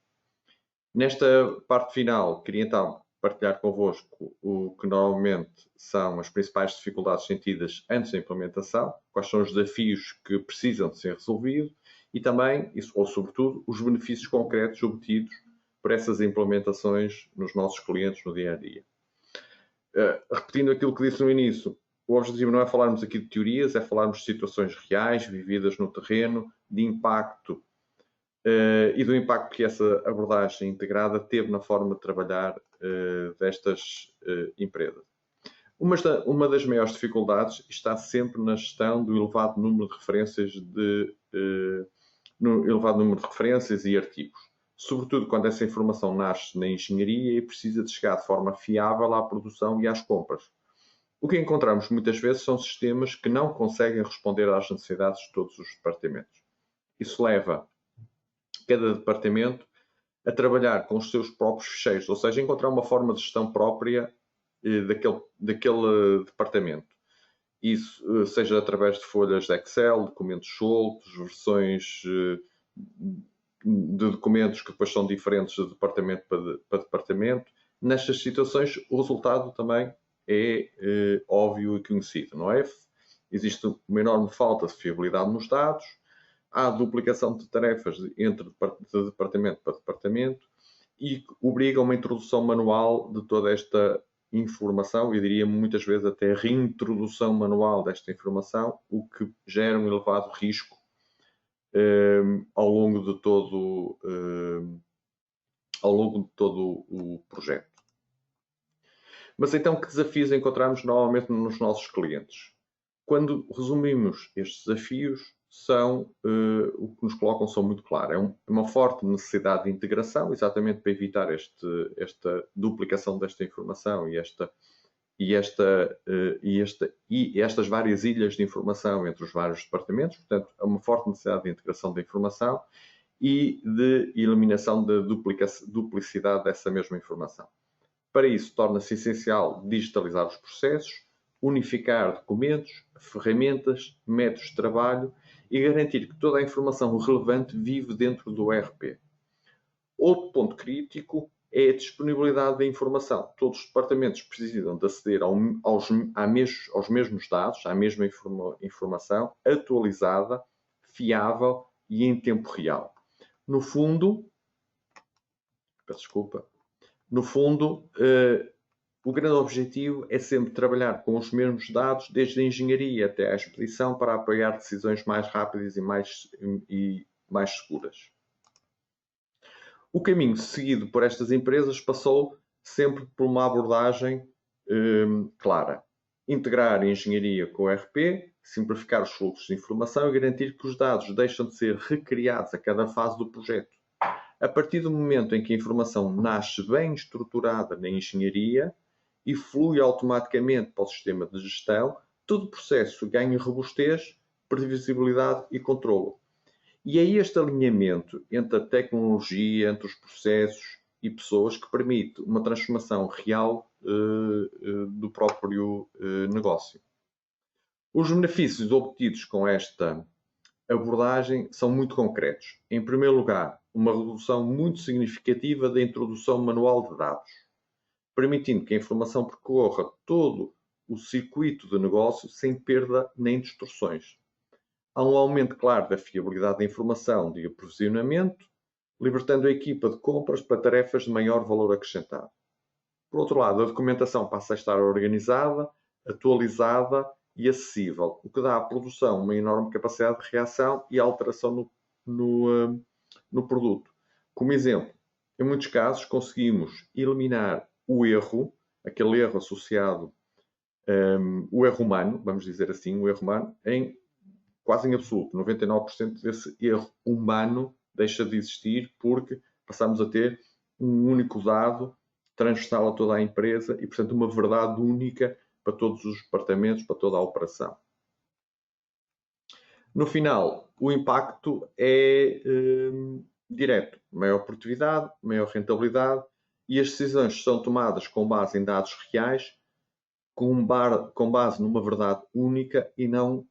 Nesta parte final, queria então partilhar convosco o que normalmente são as principais dificuldades sentidas antes da implementação, quais são os desafios que precisam de ser resolvidos e também, ou sobretudo, os benefícios concretos obtidos por essas implementações nos nossos clientes no dia a dia. Repetindo aquilo que disse no início, o objetivo não é falarmos aqui de teorias, é falarmos de situações reais, vividas no terreno, de impacto e do impacto que essa abordagem integrada teve na forma de trabalhar destas empresas. Uma das maiores dificuldades está sempre na gestão do elevado número de referências e artigos, sobretudo quando essa informação nasce na engenharia e precisa de chegar de forma fiável à produção e às compras. O que encontramos muitas vezes são sistemas que não conseguem responder às necessidades de todos os departamentos. Isso leva cada departamento a trabalhar com os seus próprios ficheiros, ou seja, encontrar uma forma de gestão própria daquele departamento. Isso seja através de folhas de Excel, documentos soltos, versões de documentos que depois são diferentes de departamento para departamento. Nestas situações, o resultado também é óbvio e conhecido, não é? Existe uma enorme falta de fiabilidade nos dados, há duplicação de tarefas entre de departamento para departamento e obriga a uma introdução manual de toda esta informação, eu diria muitas vezes até reintrodução manual desta informação, o que gera um elevado risco ao longo de todo o projeto. Mas então, que desafios encontramos normalmente nos nossos clientes? Quando resumimos estes desafios, o que nos colocam são muito claros. É uma forte necessidade de integração, exatamente para evitar esta duplicação desta informação e estas várias ilhas de informação entre os vários departamentos. Portanto, é uma forte necessidade de integração da informação e de eliminação da duplicidade dessa mesma informação. Para isso, torna-se essencial digitalizar os processos, unificar documentos, ferramentas, métodos de trabalho e garantir que toda a informação relevante vive dentro do ERP. Outro ponto crítico é a disponibilidade da informação. Todos os departamentos precisam de aceder aos mesmos dados, à mesma informação atualizada, fiável e em tempo real. No fundo, o grande objetivo é sempre trabalhar com os mesmos dados, desde a engenharia até à expedição, para apoiar decisões mais rápidas e mais seguras. O caminho seguido por estas empresas passou sempre por uma abordagem clara. Integrar a engenharia com o ERP, simplificar os fluxos de informação e garantir que os dados deixam de ser recriados a cada fase do projeto. A partir do momento em que a informação nasce bem estruturada na engenharia e flui automaticamente para o sistema de gestão, todo o processo ganha robustez, previsibilidade e controle. E é este alinhamento entre a tecnologia, entre os processos e pessoas que permite uma transformação real do próprio negócio. Os benefícios obtidos com esta abordagem são muito concretos. Em primeiro lugar, uma redução muito significativa da introdução manual de dados, permitindo que a informação percorra todo o circuito de negócio sem perda nem distorções. Há um aumento claro da fiabilidade da informação de aprovisionamento, libertando a equipa de compras para tarefas de maior valor acrescentado. Por outro lado, a documentação passa a estar organizada, atualizada e acessível, o que dá à produção uma enorme capacidade de reação e alteração no produto. Como exemplo, em muitos casos conseguimos eliminar o erro, aquele erro associado, o erro humano, vamos dizer assim, o erro humano, quase em absoluto. 99% desse erro humano deixa de existir porque passamos a ter um único dado transversal a toda a empresa e, portanto, uma verdade única para todos os departamentos, para toda a operação. No final, o impacto é direto. Maior produtividade, maior rentabilidade e as decisões são tomadas com base em dados reais, com base numa verdade única e não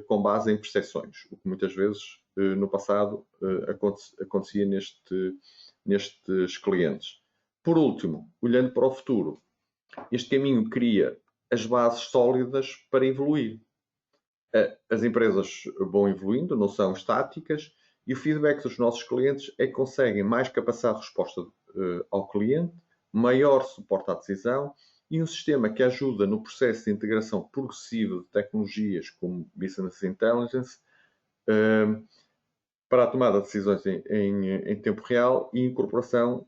com base em percepções, o que muitas vezes no passado acontecia nestes clientes. Por último, olhando para o futuro, este caminho cria as bases sólidas para evoluir. As empresas vão evoluindo, não são estáticas, e o feedback dos nossos clientes é que conseguem mais capacidade de resposta ao cliente, maior suporte à decisão e um sistema que ajuda no processo de integração progressiva de tecnologias como Business Intelligence para a tomada de decisões em tempo real e incorporação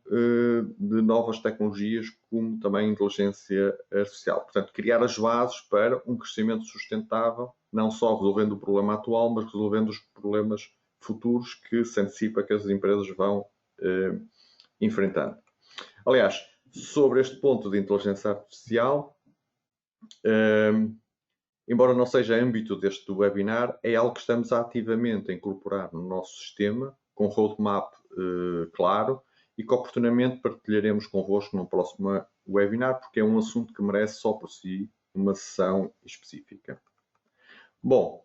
de novas tecnologias como também inteligência artificial. Portanto, criar as bases para um crescimento sustentável, não só resolvendo o problema atual, mas resolvendo os problemas futuros que se antecipa que as empresas vão enfrentando. Aliás, sobre este ponto de inteligência artificial, embora não seja âmbito deste webinar, é algo que estamos ativamente a incorporar no nosso sistema, com roadmap claro, e que oportunamente partilharemos convosco no próximo webinar, porque é um assunto que merece só por si uma sessão específica. Bom,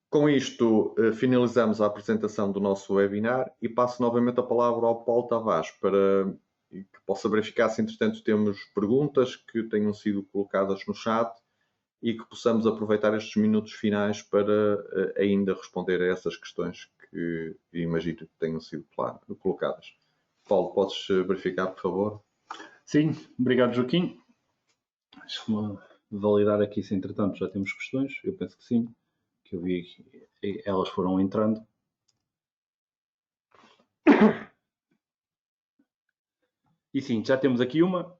com isto finalizamos a apresentação do nosso webinar e passo novamente a palavra ao Paulo Tavares para que possa verificar se entretanto temos perguntas que tenham sido colocadas no chat e que possamos aproveitar estes minutos finais para ainda responder a essas questões que imagino que tenham sido colocadas. Paulo, podes verificar, por favor? Sim, obrigado, Joaquim. Deixa-me validar aqui se entretanto já temos questões. Eu penso que sim, que eu vi que elas foram entrando. E sim, já temos aqui uma.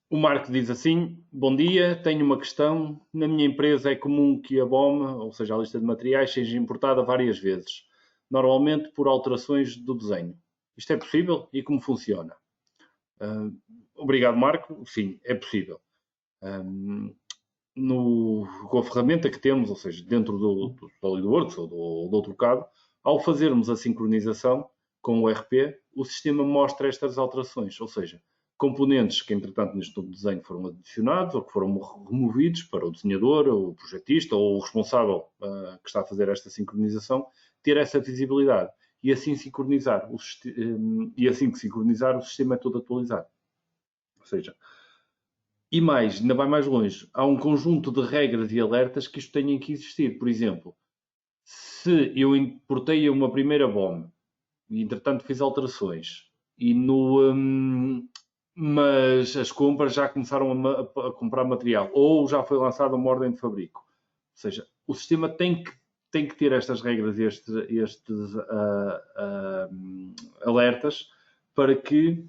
O Marco diz assim: bom dia, tenho uma questão. Na minha empresa é comum que a BOM, ou seja, a lista de materiais, seja importada várias vezes, normalmente por alterações do desenho. Isto é possível e como funciona? Obrigado, Marco. Sim, é possível. Com a ferramenta que temos, ou seja, dentro do SolidWorks ou do AutoCAD, ao fazermos a sincronização com o ERP, o sistema mostra estas alterações, ou seja, componentes que, entretanto, neste novo desenho foram adicionados ou que foram removidos para o desenhador, ou o projetista, ou o responsável que está a fazer esta sincronização, ter essa visibilidade e assim sincronizar. E assim que sincronizar, o sistema é todo atualizado. Ou seja, e mais, ainda vai mais longe, há um conjunto de regras e alertas que isto tenha que existir. Por exemplo, se eu importei uma primeira BOM e, entretanto, fiz alterações mas as compras já começaram a comprar material ou já foi lançada uma ordem de fabrico. Ou seja, o sistema tem que ter estas regras e estes alertas para que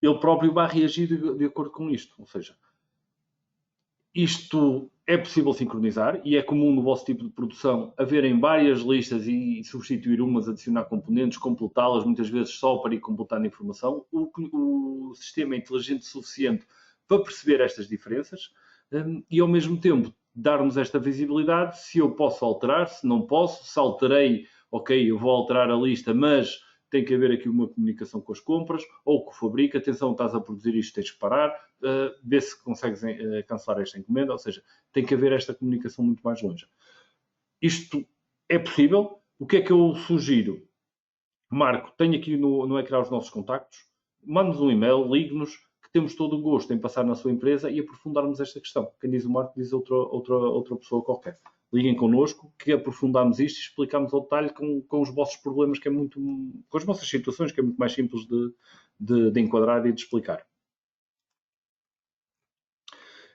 ele próprio vá reagir de acordo com isto. Ou seja, isto é possível sincronizar e é comum no vosso tipo de produção haverem várias listas e substituir umas, adicionar componentes, completá-las, muitas vezes só para ir completando informação. O sistema é inteligente o suficiente para perceber estas diferenças e, ao mesmo tempo, dar-nos esta visibilidade se eu posso alterar, se não posso, se alterei, ok, eu vou alterar a lista, mas tem que haver aqui uma comunicação com as compras ou com o fabrico, atenção, estás a produzir isto, tens que parar, vê se consegues cancelar esta encomenda, ou seja, tem que haver esta comunicação muito mais longe. Isto é possível. O que é que eu sugiro? Marco, tenho aqui no ecrã os nossos contactos, mande-nos um e-mail, ligue-nos, que temos todo o gosto em passar na sua empresa e aprofundarmos esta questão. Quem diz o Marco diz outra pessoa qualquer. Liguem connosco, que aprofundamos isto e explicamos ao detalhe com os vossos problemas, que é muito, com as vossas situações, que é muito mais simples de enquadrar e de explicar.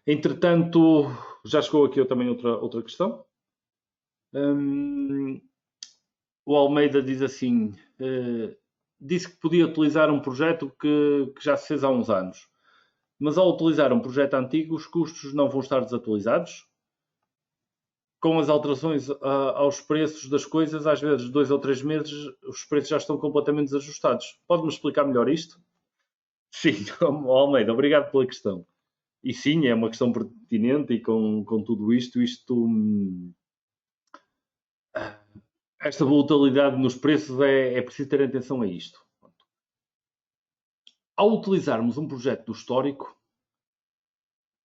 Entretanto, já chegou aqui também outra questão. O Almeida diz assim, disse que podia utilizar um projeto que já se fez há uns anos, mas ao utilizar um projeto antigo, os custos não vão estar desatualizados? Com as alterações aos preços das coisas, às vezes 2 ou 3 meses, os preços já estão completamente desajustados. Pode-me explicar melhor isto? Sim, Almeida, obrigado pela questão. E sim, é uma questão pertinente e com tudo isto esta volatilidade nos preços é preciso ter atenção a isto. Ao utilizarmos um projeto do histórico,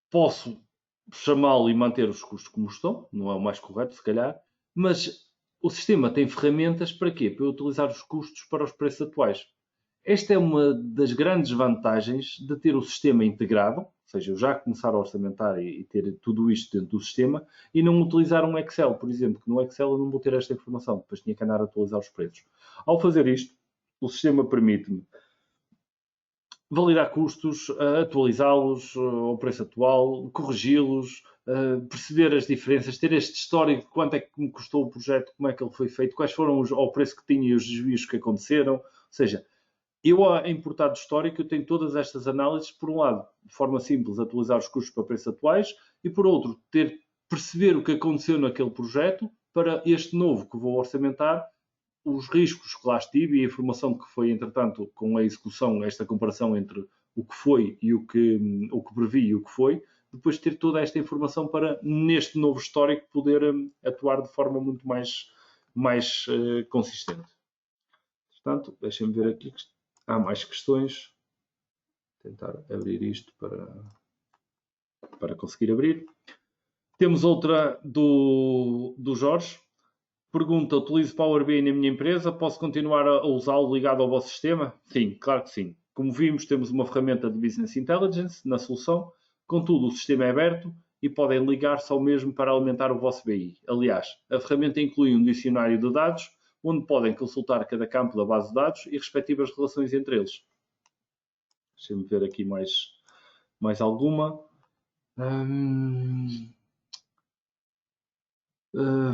posso chamá-lo e manter os custos como estão, não é o mais correto, se calhar, mas o sistema tem ferramentas para quê? Para utilizar os custos para os preços atuais. Esta é uma das grandes vantagens de ter o sistema integrado, ou seja, eu já começar a orçamentar e ter tudo isto dentro do sistema e não utilizar um Excel, por exemplo, que no Excel eu não vou ter esta informação, depois tinha que andar a atualizar os preços. Ao fazer isto, o sistema permite-me validar custos, atualizá-los ao preço atual, corrigi-los, perceber as diferenças, ter este histórico de quanto é que me custou o projeto, como é que ele foi feito, quais foram ao preço que tinha e os desvios que aconteceram. Ou seja, eu a importar do histórico eu tenho todas estas análises, por um lado, de forma simples, atualizar os custos para preços atuais e por outro, perceber o que aconteceu naquele projeto para este novo que vou orçamentar, os riscos que lá estive e a informação que foi, entretanto, com a execução, esta comparação entre o que foi e o que previ e o que foi, depois ter toda esta informação para, neste novo histórico, poder atuar de forma muito mais consistente. Portanto, deixem-me ver aqui, há mais questões. Vou tentar abrir isto para conseguir abrir. Temos outra do Jorge. Pergunta, utilizo Power BI na minha empresa, posso continuar a usá-lo ligado ao vosso sistema? Sim, claro que sim. Como vimos, temos uma ferramenta de Business Intelligence na solução, contudo o sistema é aberto e podem ligar-se ao mesmo para alimentar o vosso BI. Aliás, a ferramenta inclui um dicionário de dados, onde podem consultar cada campo da base de dados e respectivas relações entre eles. Deixem-me ver aqui mais alguma.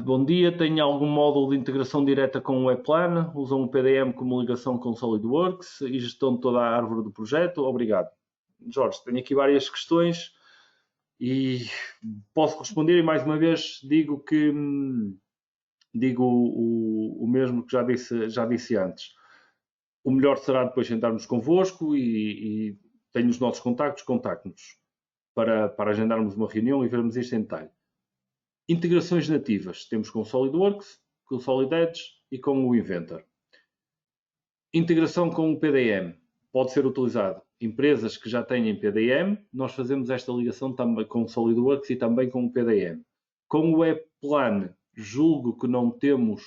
Bom dia, tenho algum módulo de integração direta com o Webplan? Usam o PDM como ligação com o SolidWorks e gestão de toda a árvore do projeto? Obrigado. Jorge, tenho aqui várias questões e posso responder e mais uma vez digo o mesmo que já disse antes. O melhor será depois sentarmos convosco e tenho os nossos contactos, contacte-nos para agendarmos uma reunião e vermos isto em detalhe. Integrações nativas. Temos com o SolidWorks, com o Solid Edge e com o Inventor. Integração com o PDM. Pode ser utilizado. Empresas que já têm PDM, nós fazemos esta ligação também com o SolidWorks e também com o PDM. Com o Webplan, julgo que não temos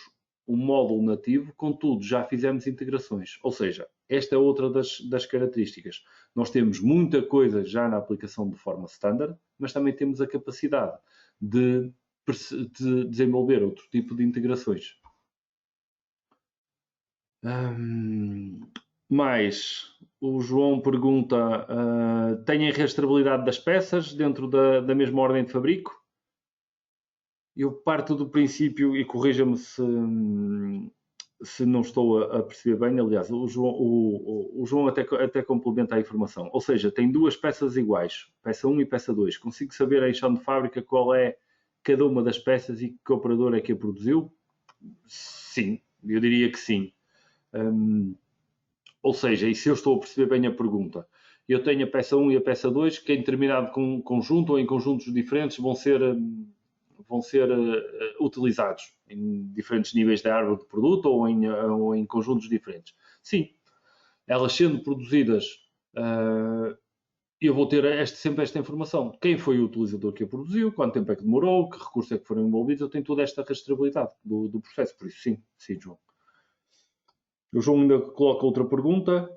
um módulo nativo, contudo, já fizemos integrações. Ou seja, esta é outra das características. Nós temos muita coisa já na aplicação de forma standard, mas também temos a capacidade de desenvolver outro tipo de integrações. Mais, o João pergunta, têm a rastreabilidade das peças dentro da mesma ordem de fabrico? Eu parto do princípio, e corrija-me se não estou a perceber bem, aliás, o João até complementa a informação. Ou seja, tem duas peças iguais, peça 1 e peça 2. Consigo saber em chão de fábrica qual é cada uma das peças e que operador é que a produziu? Sim, eu diria que sim. Ou seja, e se eu estou a perceber bem a pergunta, eu tenho a peça 1 e a peça 2 que em determinado conjunto ou em conjuntos diferentes vão ser utilizados em diferentes níveis de árvore de produto ou em conjuntos diferentes. Sim, elas sendo produzidas, eu vou ter sempre esta informação. Quem foi o utilizador que a produziu, quanto tempo é que demorou, que recursos é que foram envolvidos, eu tenho toda esta rastreabilidade do processo. Por isso, sim, João. O João ainda coloca outra pergunta.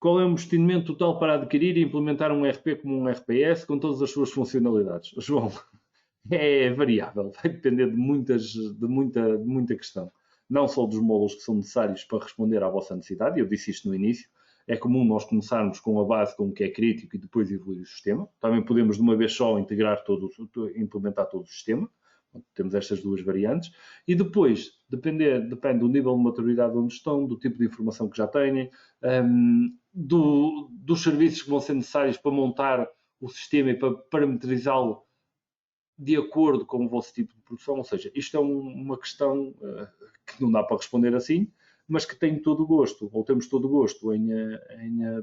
Qual é o investimento total para adquirir e implementar um ERP como um RPS com todas as suas funcionalidades? João, é variável, vai depender de muita questão. Não só dos módulos que são necessários para responder à vossa necessidade, eu disse isto no início, é comum nós começarmos com a base, com o que é crítico e depois evoluir o sistema. Também podemos de uma vez só implementar todo o sistema. Temos estas duas variantes. E depois, depende do nível de maturidade onde estão, do tipo de informação que já têm, dos serviços que vão ser necessários para montar o sistema e para parametrizá-lo de acordo com o vosso tipo de produção. Ou seja, isto é uma questão que não dá para responder assim, mas que tenho todo o gosto, ou temos todo o gosto em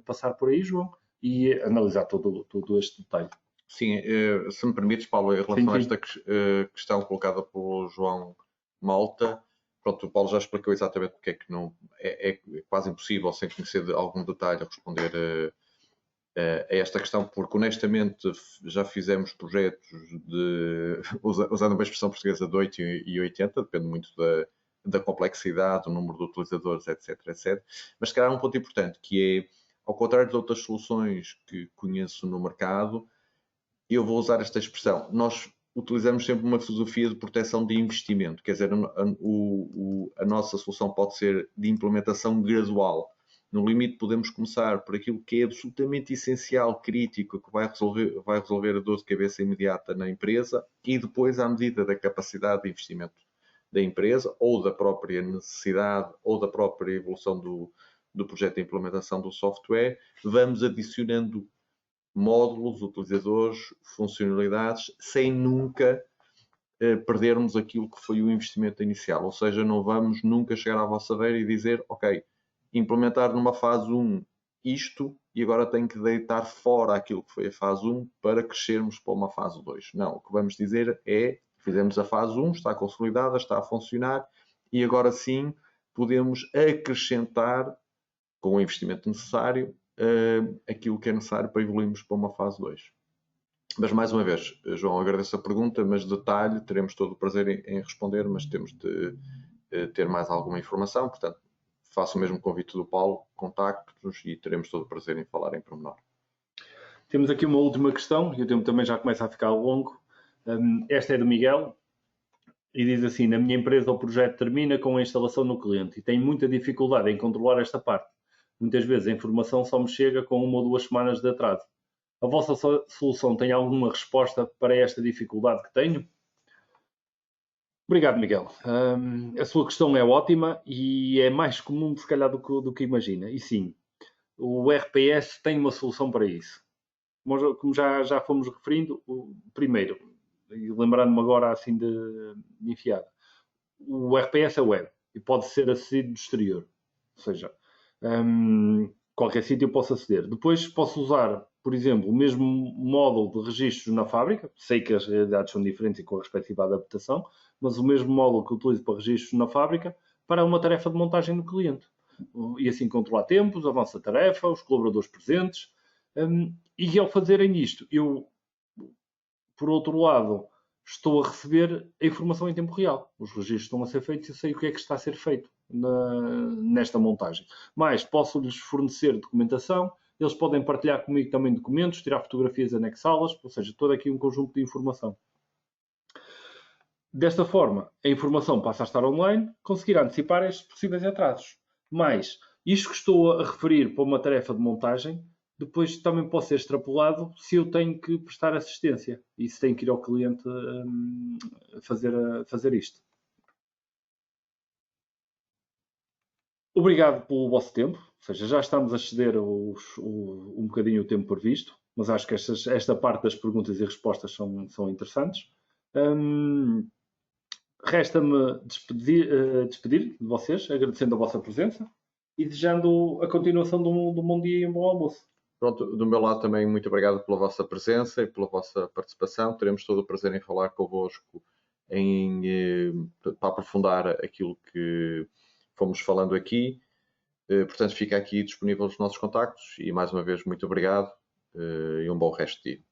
passar por aí, João, e analisar todo este detalhe. Sim, se me permites, Paulo, em relação a esta questão colocada pelo João Malta, Pronto, o Paulo já explicou exatamente porque é que não é quase impossível, sem conhecer de algum detalhe, responder a esta questão, porque honestamente já fizemos projetos usando uma expressão portuguesa de 8 e 80, depende muito da complexidade, do número de utilizadores, etc, etc. Mas se calhar um ponto importante, que é, ao contrário de outras soluções que conheço no mercado, eu vou usar esta expressão, nós utilizamos sempre uma filosofia de proteção de investimento, quer dizer, a nossa solução pode ser de implementação gradual. No limite, podemos começar por aquilo que é absolutamente essencial, crítico, que vai resolver a dor de cabeça imediata na empresa, e depois, à medida da capacidade de investimento da empresa, ou da própria necessidade, ou da própria evolução do projeto de implementação do software, vamos adicionando módulos, utilizadores, funcionalidades, sem nunca perdermos aquilo que foi o investimento inicial. Ou seja, não vamos nunca chegar à vossa beira e dizer, ok, implementar numa fase 1 isto e agora tenho que deitar fora aquilo que foi a fase 1 para crescermos para uma fase 2. Não, o que vamos dizer é, fizemos a fase 1, está consolidada, está a funcionar e agora sim podemos acrescentar, com o investimento necessário, aquilo que é necessário para evoluirmos para uma fase 2. Mas mais uma vez, João, agradeço a pergunta, mas detalhe, teremos todo o prazer em responder, mas temos de ter mais alguma informação, portanto, faço o mesmo convite do Paulo, contacte-nos e teremos todo o prazer em falar em pormenor. Temos aqui uma última questão, e o tempo também já começa a ficar longo. Esta é do Miguel, e diz assim: na minha empresa o projeto termina com a instalação no cliente e tenho muita dificuldade em controlar esta parte. Muitas vezes a informação só me chega com 1 ou 2 semanas de atraso. A vossa solução tem alguma resposta para esta dificuldade que tenho? Obrigado, Miguel. A sua questão é ótima e é mais comum, se calhar, do que imagina. E sim, o RPS tem uma solução para isso. Como já fomos referindo, primeiro, e lembrando-me agora assim de enfiada, o RPS é web e pode ser acedido do exterior. Ou seja, qualquer sítio eu posso aceder. Depois posso usar, por exemplo, o mesmo módulo de registros na fábrica. Sei que as realidades são diferentes e com a respectiva adaptação, mas o mesmo módulo que utilizo para registros na fábrica para uma tarefa de montagem no cliente. E assim controlar tempos, avança a tarefa, os colaboradores presentes. E ao fazerem isto, eu, por outro lado, estou a receber a informação em tempo real. Os registros estão a ser feitos e eu sei o que é que está a ser feito nesta montagem. Mas posso-lhes fornecer documentação, eles podem partilhar comigo também documentos, tirar fotografias, anexá-las, ou seja, todo aqui um conjunto de informação. Desta forma, a informação passa a estar online, conseguir antecipar estes possíveis atrasos. Mas isto que estou a referir para uma tarefa de montagem, depois também pode ser extrapolado se eu tenho que prestar assistência e se tenho que ir ao cliente fazer isto. Obrigado pelo vosso tempo, ou seja, já estamos a exceder um bocadinho o tempo previsto, mas acho que esta parte das perguntas e respostas são interessantes. Resta-me despedir de vocês, agradecendo a vossa presença e desejando a continuação de um bom dia e um bom almoço. Pronto, do meu lado também muito obrigado pela vossa presença e pela vossa participação. Teremos todo o prazer em falar convosco para aprofundar aquilo que fomos falando aqui. Portanto, fica aqui disponível os nossos contactos e mais uma vez muito obrigado e um bom resto de dia.